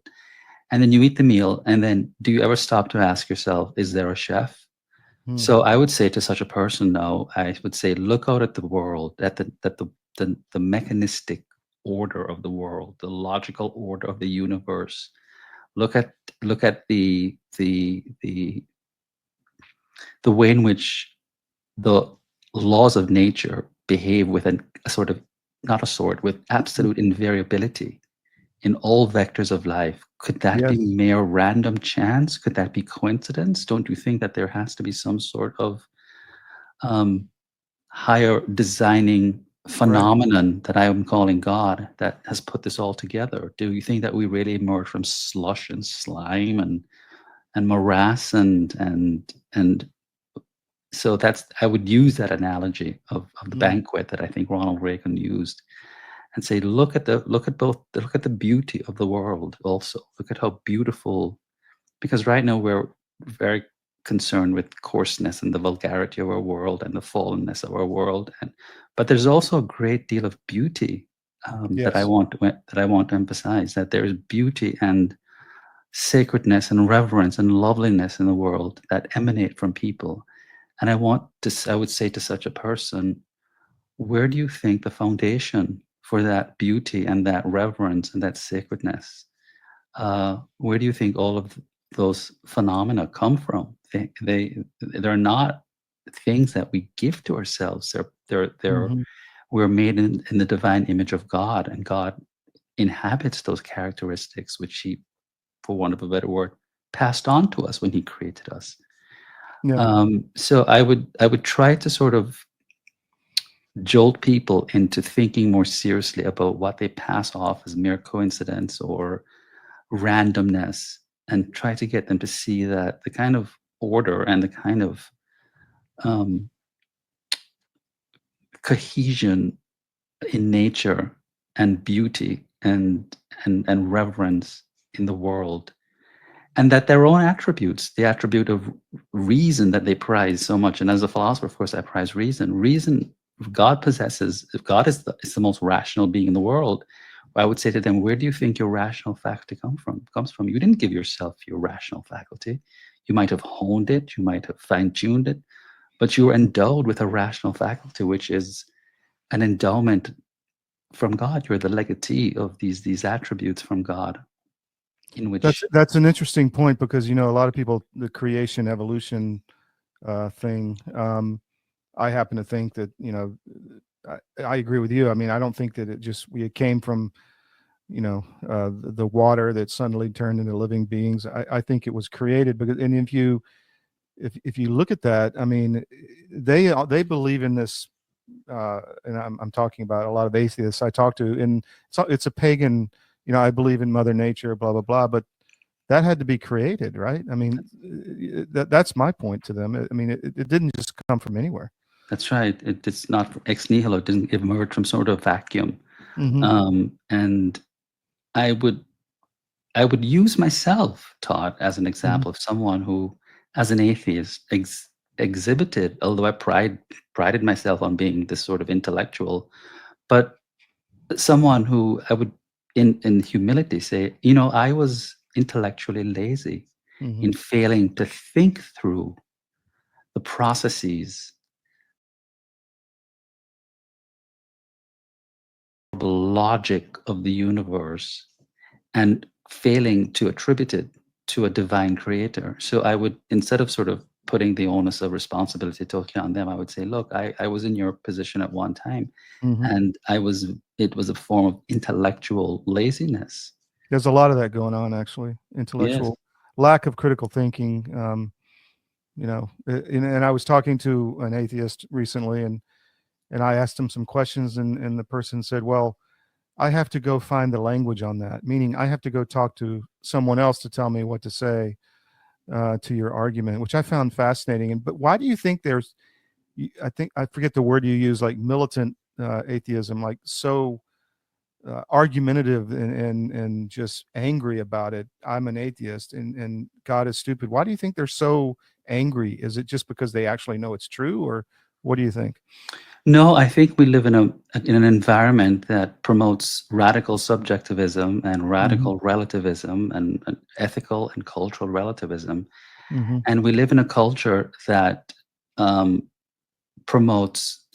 And then you eat the meal, and then do you ever stop to ask yourself, is there a chef?" So I would say to such a person now, I would say, look out at the world, at the mechanistic order of the world, the logical order of the universe. Look at the way in which the laws of nature behave with a sort of, not a sort, with absolute invariability in all vectors of life. Could that be mere random chance? Could that be coincidence? Don't you think that there has to be some sort of higher designing phenomenon that I am calling God that has put this all together? Do you think that we really emerge from slush and slime and morass and so I would use that analogy of the banquet that I think Ronald Reagan used, and say, look at the beauty of the world also. Look at how beautiful, because right now we're very concerned with coarseness and the vulgarity of our world and the fallenness of our world, but there's also a great deal of beauty that I want to emphasize, that there is beauty and sacredness and reverence and loveliness in the world that emanate from people. And I would say to such a person, where do you think the foundation for that beauty and that reverence and that sacredness, where do you think all of those phenomena come from? They're not things that we give to ourselves. Mhm. We're made in the divine image of God, and God inhabits those characteristics which He, for want of a better word, passed on to us when He created us. Yeah. So I would try to sort of jolt people into thinking more seriously about what they pass off as mere coincidence or randomness, and try to get them to see that the kind of order and the kind of um, cohesion in nature and beauty and reverence in the world, and that their own attributes, the attribute of reason that they prize so much, and as a philosopher, of course, I prize reason. If God possesses, if God is the most rational being in the world, I would say to them, where do you think your rational faculty comes from? You didn't give yourself your rational faculty. You might have honed it, you might have fine-tuned it, but you were endowed with a rational faculty, which is an endowment from God. You're the legatee of these attributes from God, in which That's an interesting point, because a lot of people, the creation evolution thing. I happen to think that I agree with you. I mean, I don't think that we came from the water that suddenly turned into living beings. I think it was created, because, and if you look at that, I mean, they believe in this, and I'm talking about a lot of atheists I talk to, and it's a pagan. I believe in Mother Nature, blah blah blah, but that had to be created, right? I mean, that's my point to them. I mean, it didn't just come from anywhere. That's right. It's not ex nihilo. It didn't emerge from sort of vacuum. Mhm. And I would use myself, Todd, as an example of someone who, as an atheist, exhibited, although I prided myself on being this sort of intellectual, but someone who I would, in humility, say, I was intellectually lazy in Mhm. failing to think through the processes, the logic of the universe, and failing to attribute it to a divine creator. So I would, instead of sort of putting the onus of responsibility totally on them, I would say, look, I was in your position at one time, Mhm. and it was a form of intellectual laziness. There's a lot of that going on, actually. Yes. Intellectual lack of critical thinking. And I was talking to an atheist recently, and I asked him some questions, and the person said, well, I have to go find the language on that, meaning I have to go talk to someone else to tell me what to say to your argument, which I found fascinating. But why do you think I think, I forget the word you use, like militant atheism, like so argumentative and just angry about it? I'm an atheist, and God is stupid. Why do you think they're so angry? Is it just because they actually know it's true, or what do you think? No, I think we live in an environment that promotes radical subjectivism and Mhm. radical relativism and ethical and cultural relativism. Mhm. And we live in a culture that promotes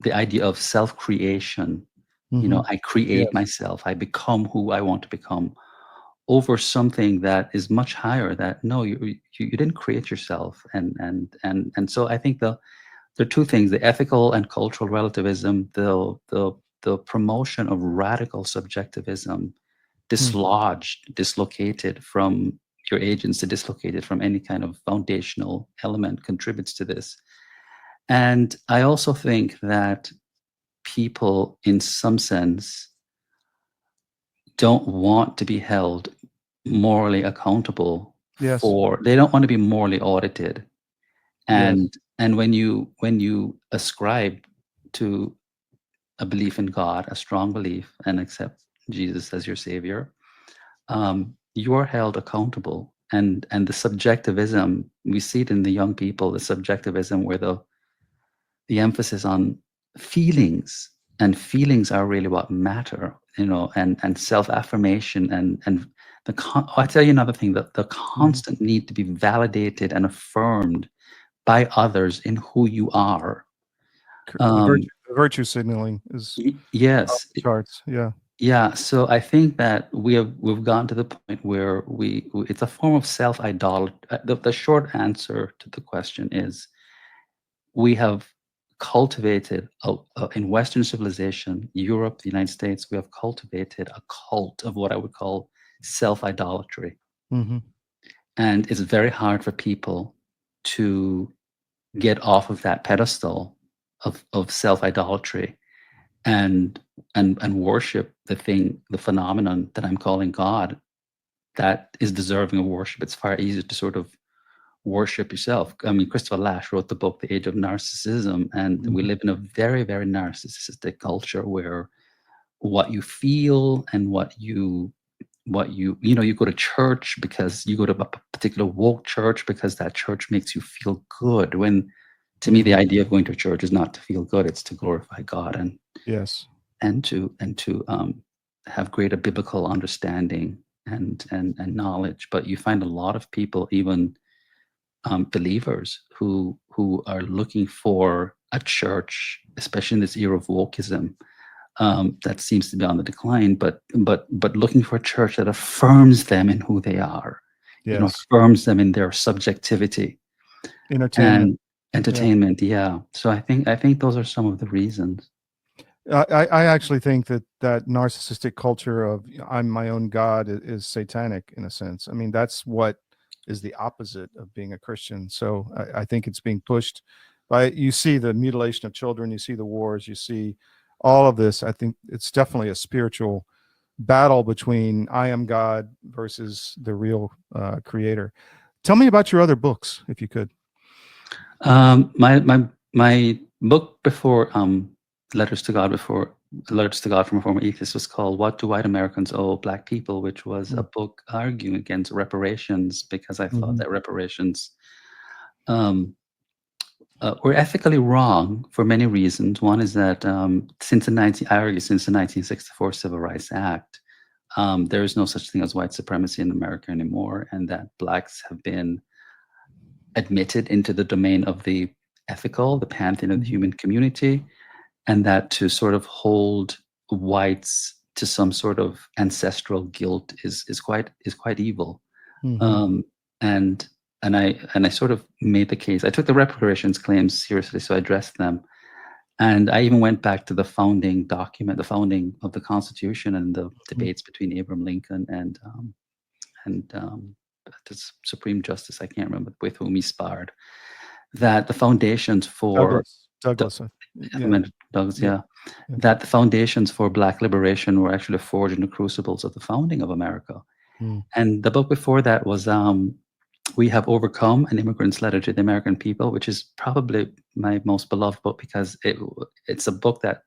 the idea of self-creation. Mhm. I create Yes. myself, I become who I want to become, over something that is much higher. That no, you didn't create yourself. And so I think there are two things: the ethical and cultural relativism, the promotion of radical subjectivism, Hmm. dislocated from your agency, dislocated from any kind of foundational element, contributes to this. And I also think that people, in some sense, don't want to be held morally accountable Yes. they don't want to be morally audited. Yes. And when you ascribe to a belief in God, a strong belief, and accept Jesus as your savior, you are held accountable. And the subjectivism, we see it in the young people, the subjectivism where the emphasis on feelings, and feelings are really what matter, and self-affirmation, and I'll tell you another thing, that the Mhm. constant need to be validated and affirmed by others in who you are. The Um, virtue signaling is off Yes. the charts. Yeah. Yeah, so I think that we've gotten to the point where it's a form of self-idolatry. The short answer to the question is we have cultivated in Western civilization, Europe, the United States, we have cultivated a cult of what I would call self-idolatry. Mm-hmm. And it's very hard for people to get off of that pedestal of self-idolatry and worship the phenomenon that I'm calling God, that is deserving of worship. It's far easier to sort of worship yourself. I mean, Christopher Lasch wrote the book The Age of Narcissism, and we live in a very, very narcissistic culture where what you feel and what you you go to church because you go to a particular woke church because that church makes you feel good, when to me the idea of going to church is not to feel good, it's to glorify God Yes. and to have greater biblical understanding and knowledge. But you find a lot of people, even believers, who are looking for a church, especially in this era of wokeism, that seems to be on the decline, but looking for a church that affirms them in who they are, Yes. affirms them in their subjectivity, Entertainment. and entertainment. Yeah. So I think those are some of the reasons. I actually think that narcissistic culture of I'm my own God is satanic in a sense. I mean, that's what is the opposite of being a Christian. So I think it's being pushed by, you see the mutilation of children, you see the wars, you see all of this. I think it's definitely a spiritual battle between I am God versus the real creator. Tell me about your other books, if you could. My book before Letters to God from a Former Atheist was called What Do White Americans Owe Black People, which was a book arguing against reparations, because I thought that reparations were ethically wrong for many reasons. One is that since the 1964 Civil Rights Act, there is no such thing as white supremacy in America anymore, and that blacks have been admitted into the domain of the ethical, the pantheon of the human community, and that to sort of hold whites to some sort of ancestral guilt is quite evil. And I sort of made the case. I took the reparations claims seriously, so I addressed them. And I even went back to the founding document, the founding of the Constitution, and the debates between Abraham Lincoln and the Supreme Justice, I can't remember with whom he sparred, that the foundations for Douglas. Douglas, that the foundations for Black liberation were actually forged in the crucibles of the founding of America. And the book before that was We Have Overcome, An Immigrant's Letter to the American People, which is probably my most beloved book, because it's a book that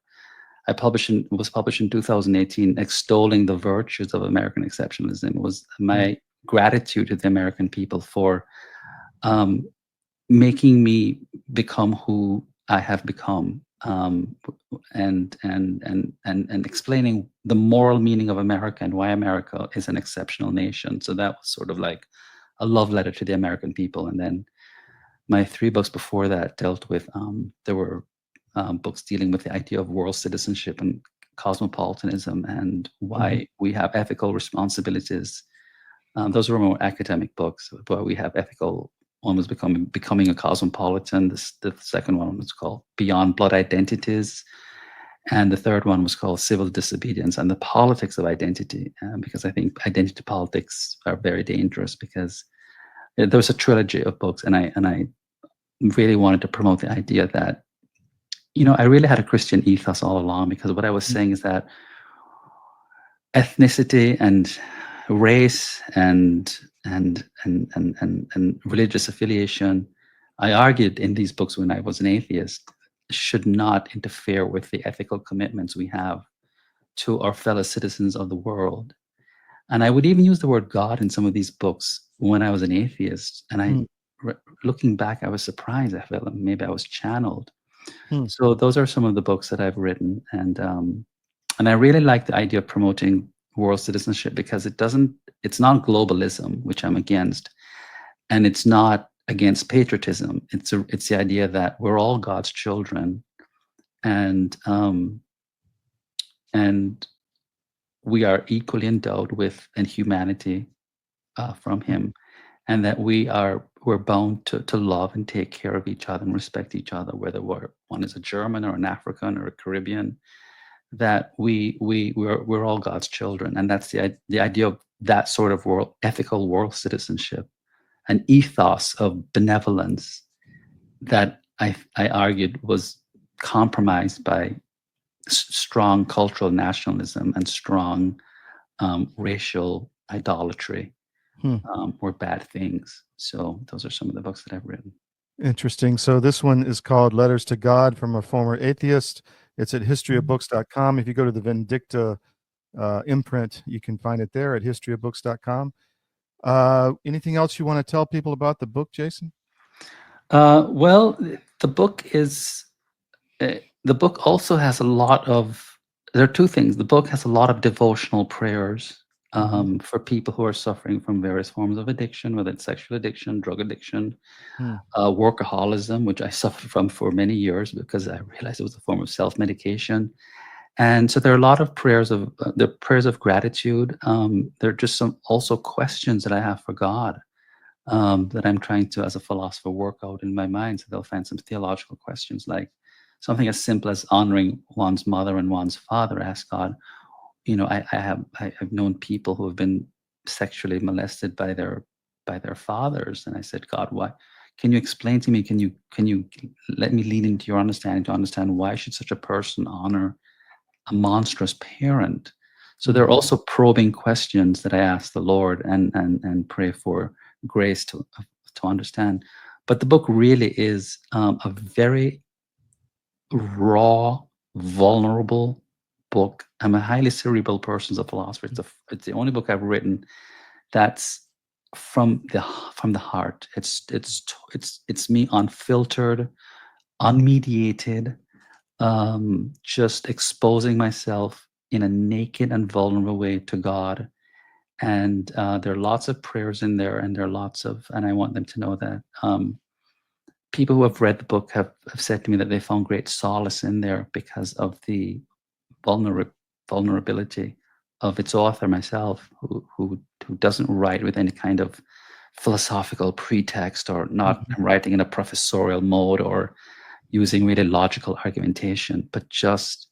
was published in 2018, extolling the virtues of American exceptionalism. It was my gratitude to the American people for making me become who I have become, and explaining the moral meaning of America and why America is an exceptional nation. So that was sort of like a love letter to the American people. And then my 3 books before that dealt with, there were books dealing with the idea of world citizenship and cosmopolitanism and why we have ethical responsibilities. Those were more academic books, but we have ethical. One was becoming a cosmopolitan. The second one was called Beyond Blood Identities. And the third one was called Civil Disobedience and the Politics of Identity, because I think identity politics are very dangerous, because there was a trilogy of books, and I really wanted to promote the idea that, I really had a Christian ethos all along, because what I was saying is that ethnicity and race and religious affiliation, I argued in these books when I was an atheist, should not interfere with the ethical commitments we have to our fellow citizens of the world. And I would even use the word God in some of these books when I was an atheist. And looking back, I was surprised. I felt like maybe I was channeled. So those are some of the books that I've written. And I really like the idea of promoting world citizenship, because it's not globalism, which I'm against, and it's not against patriotism. It's the idea that we're all God's children, and and we are equally endowed with an humanity from him, and that we're bound to love and take care of each other and respect each other, whether one is a German or an African or a Caribbean, that we're all God's children. And that's the idea of that sort of ethical world citizenship, an ethos of benevolence that I argued was compromised by strong cultural nationalism and strong racial idolatry, were bad things. So those are some of the books that I've written. Interesting. So this one is called Letters to God from a Former Atheist. It's at historyofbooks.com. If you go to the Vindicta imprint, you can find it there at historyofbooks.com. Anything else you want to tell people about the book, Jason? Well, the book also has a lot of, there are two things. The book has a lot of devotional prayers for people who are suffering from various forms of addiction, whether it's sexual addiction, drug addiction, workaholism, which I suffered from for many years because I realized it was a form of self-medication. And so there are a lot of prayers of gratitude. There are just some also questions that I have for God that I'm trying to, as a philosopher, work out in my mind. So they'll find some theological questions, like something as simple as honoring one's mother and one's father. Ask God, I've known people who have been sexually molested by their fathers, and I said, God, why? Can you explain to me? Can you let me lean into your understanding to understand why should such a person honor a monstrous parent? So there are also probing questions that I ask the Lord and pray for grace to understand. But the book really is a very raw, vulnerable book. I'm a highly cerebral person as a philosopher. It's the only book I've written that's from the heart. It's me unfiltered, unmediated, just exposing myself in a naked and vulnerable way to God. And there are lots of prayers in there, and and I want them to know that people who have read the book have said to me that they found great solace in there because of the vulnerability of its author, myself, who doesn't write with any kind of philosophical pretext, or not writing in a professorial mode or using really logical argumentation, but just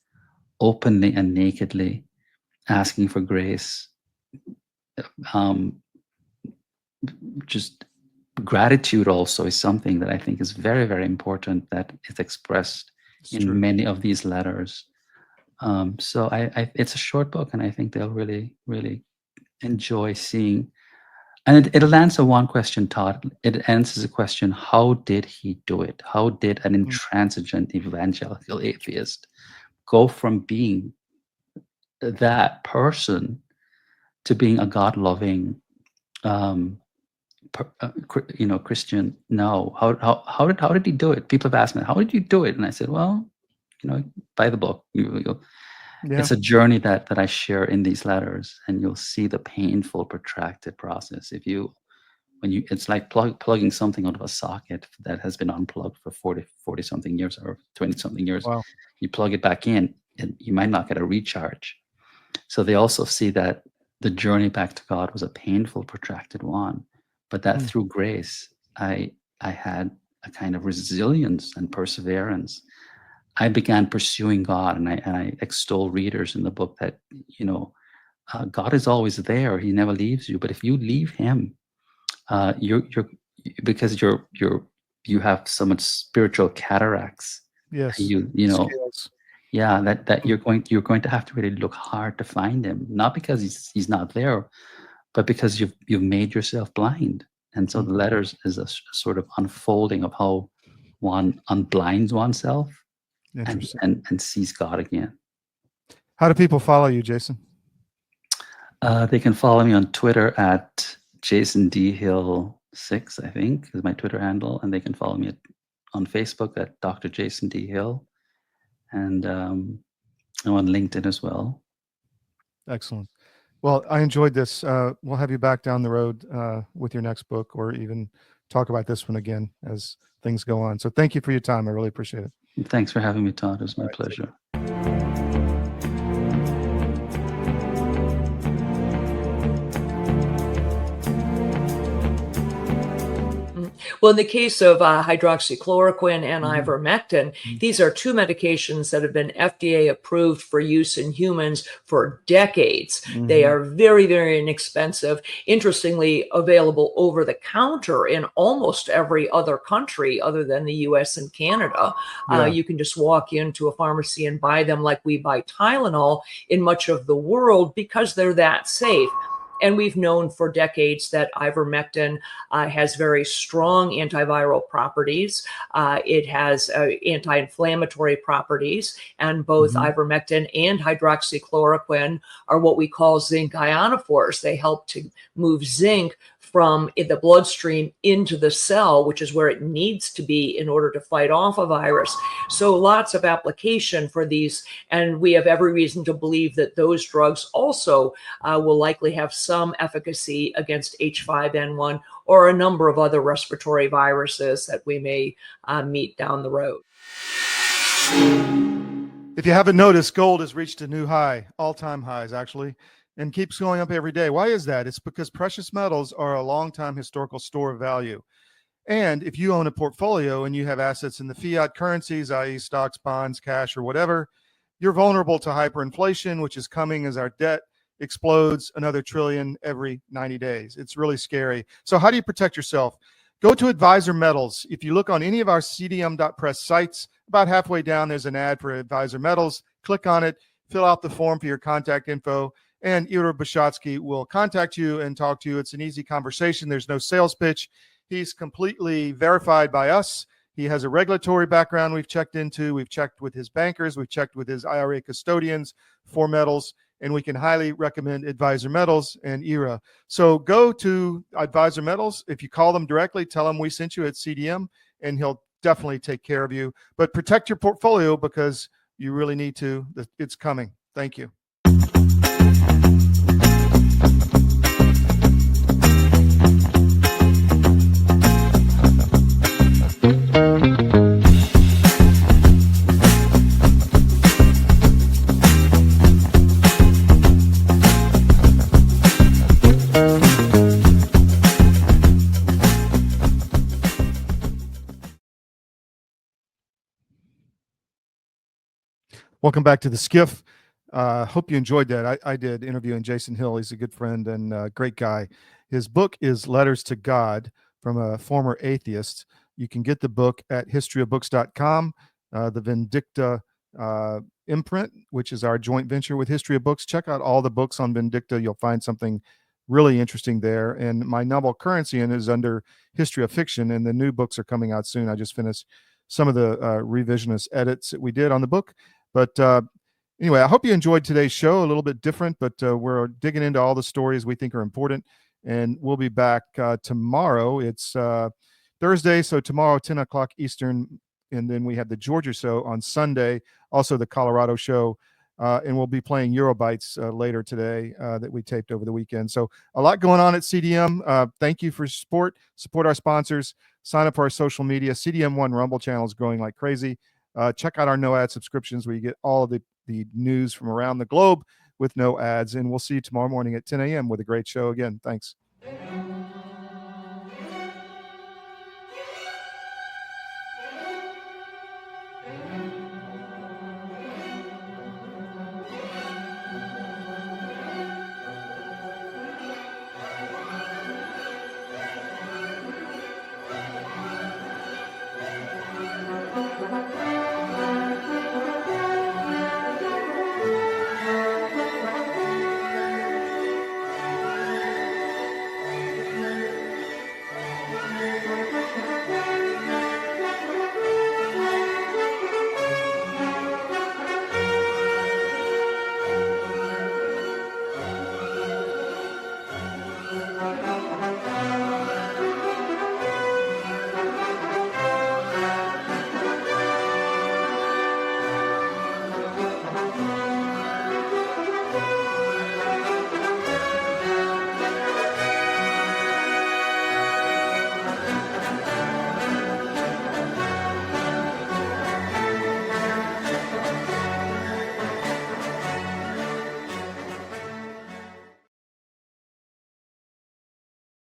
openly and nakedly asking for grace. Just gratitude also is something that I think is very, very important, that is expressed in many of these letters. So it's a short book, and I think they'll really, really enjoy seeing. And it'll answer one question, Todd. It answers the question: how did he do it? How did an intransigent evangelical atheist go from being that person to being a God-loving, Christian? No. How did he do it? People have asked me, how did you do it? And I said, well, buy the book. It's a journey that I share in these letters, and you'll see the painful, protracted process. It's like plugging something out of a socket that has been unplugged for 40 something years or 20 something years. Wow. You plug it back in, and you might not get a recharge. So they also see that the journey back to God was a painful, protracted one, but that through grace, I had a kind of resilience and perseverance. I began pursuing God, and I extol readers in the book that God is always there; He never leaves you. But if you leave Him, because you have so much spiritual cataracts. Yes. Scales. Yeah, that you're going to have to really look hard to find Him, not because he's not there, but because you've made yourself blind. And so the letters is a sort of unfolding of how one unblinds oneself and sees God again. How do people follow you, Jason? They can follow me on Twitter at JasonDHill6, I think, is my Twitter handle, and they can follow me on Facebook at Dr. Jason D. Hill, and I'm on LinkedIn as well. Excellent. Well, I enjoyed this. We'll have you back down the road with your next book, or even talk about this one again as things go on. So thank you for your time. I really appreciate it. Thanks for having me, Todd. It was my All right, take pleasure. Well, in the case of hydroxychloroquine and ivermectin, these are two medications that have been FDA approved for use in humans for decades. They are very, very inexpensive. Interestingly, available over the counter in almost every other country other than the US and Canada. Yeah. You can just walk into a pharmacy and buy them like we buy Tylenol in much of the world because they're that safe. And we've known for decades that ivermectin has very strong antiviral properties. It has anti-inflammatory properties, and both ivermectin and hydroxychloroquine are what we call zinc ionophores. They help to move zinc from the bloodstream into the cell, which is where it needs to be in order to fight off a virus. So lots of application for these, and we have every reason to believe that those drugs also will likely have some efficacy against H5N1 or a number of other respiratory viruses that we may meet down the road. If you haven't noticed, gold has reached a new high, all-time highs actually, and keeps going up every day. Why is that? It's because precious metals are a long-time historical store of value. And if you own a portfolio and you have assets in the fiat currencies, i.e. stocks, bonds, cash, or whatever, you're vulnerable to hyperinflation, which is coming as our debt explodes another trillion every 90 days. It's really scary. So how do you protect yourself? Go to Advisor Metals. If you look on any of our cdm.press sites, about halfway down, there's an ad for Advisor Metals. Click on it, fill out the form for your contact info, and Ira Bishotsky will contact you and talk to you. It's an easy conversation. There's no sales pitch. He's completely verified by us. He has a regulatory background we've checked into. We've checked with his bankers. We've checked with his IRA custodians for metals, and we can highly recommend Advisor Metals and Ira. So go to Advisor Metals. If you call them directly, tell them we sent you at CDM, and he'll definitely take care of you. But protect your portfolio because you really need to. It's coming. Thank you. Welcome back to the SCIF. Hope you enjoyed that. I did interviewing Jason Hill. He's a good friend and a great guy. His book is Letters to God from a Former Atheist. You can get the book at historyofbooks.com, the Vindicta imprint, which is our joint venture with History of Books. Check out all the books on Vindicta. You'll find something really interesting there. And my novel Currency is under History of Fiction, and the new books are coming out soon. I just finished some of the revisionist edits that we did on the book. But anyway, I hope you enjoyed today's show. A little bit different, but we're digging into all the stories we think are important. And we'll be back tomorrow. It's Thursday, so tomorrow, 10 o'clock Eastern. And then we have the Georgia show on Sunday, also the Colorado show. And we'll be playing Eurobytes later today that we taped over the weekend. So a lot going on at CDM. Thank you for support. Support our sponsors. Sign up for our social media. CDM1 Rumble channel is growing like crazy. Check out our no ad subscriptions where you get all of the news from around the globe with no ads. And we'll see you tomorrow morning at 10 a.m. with a great show again. Thanks.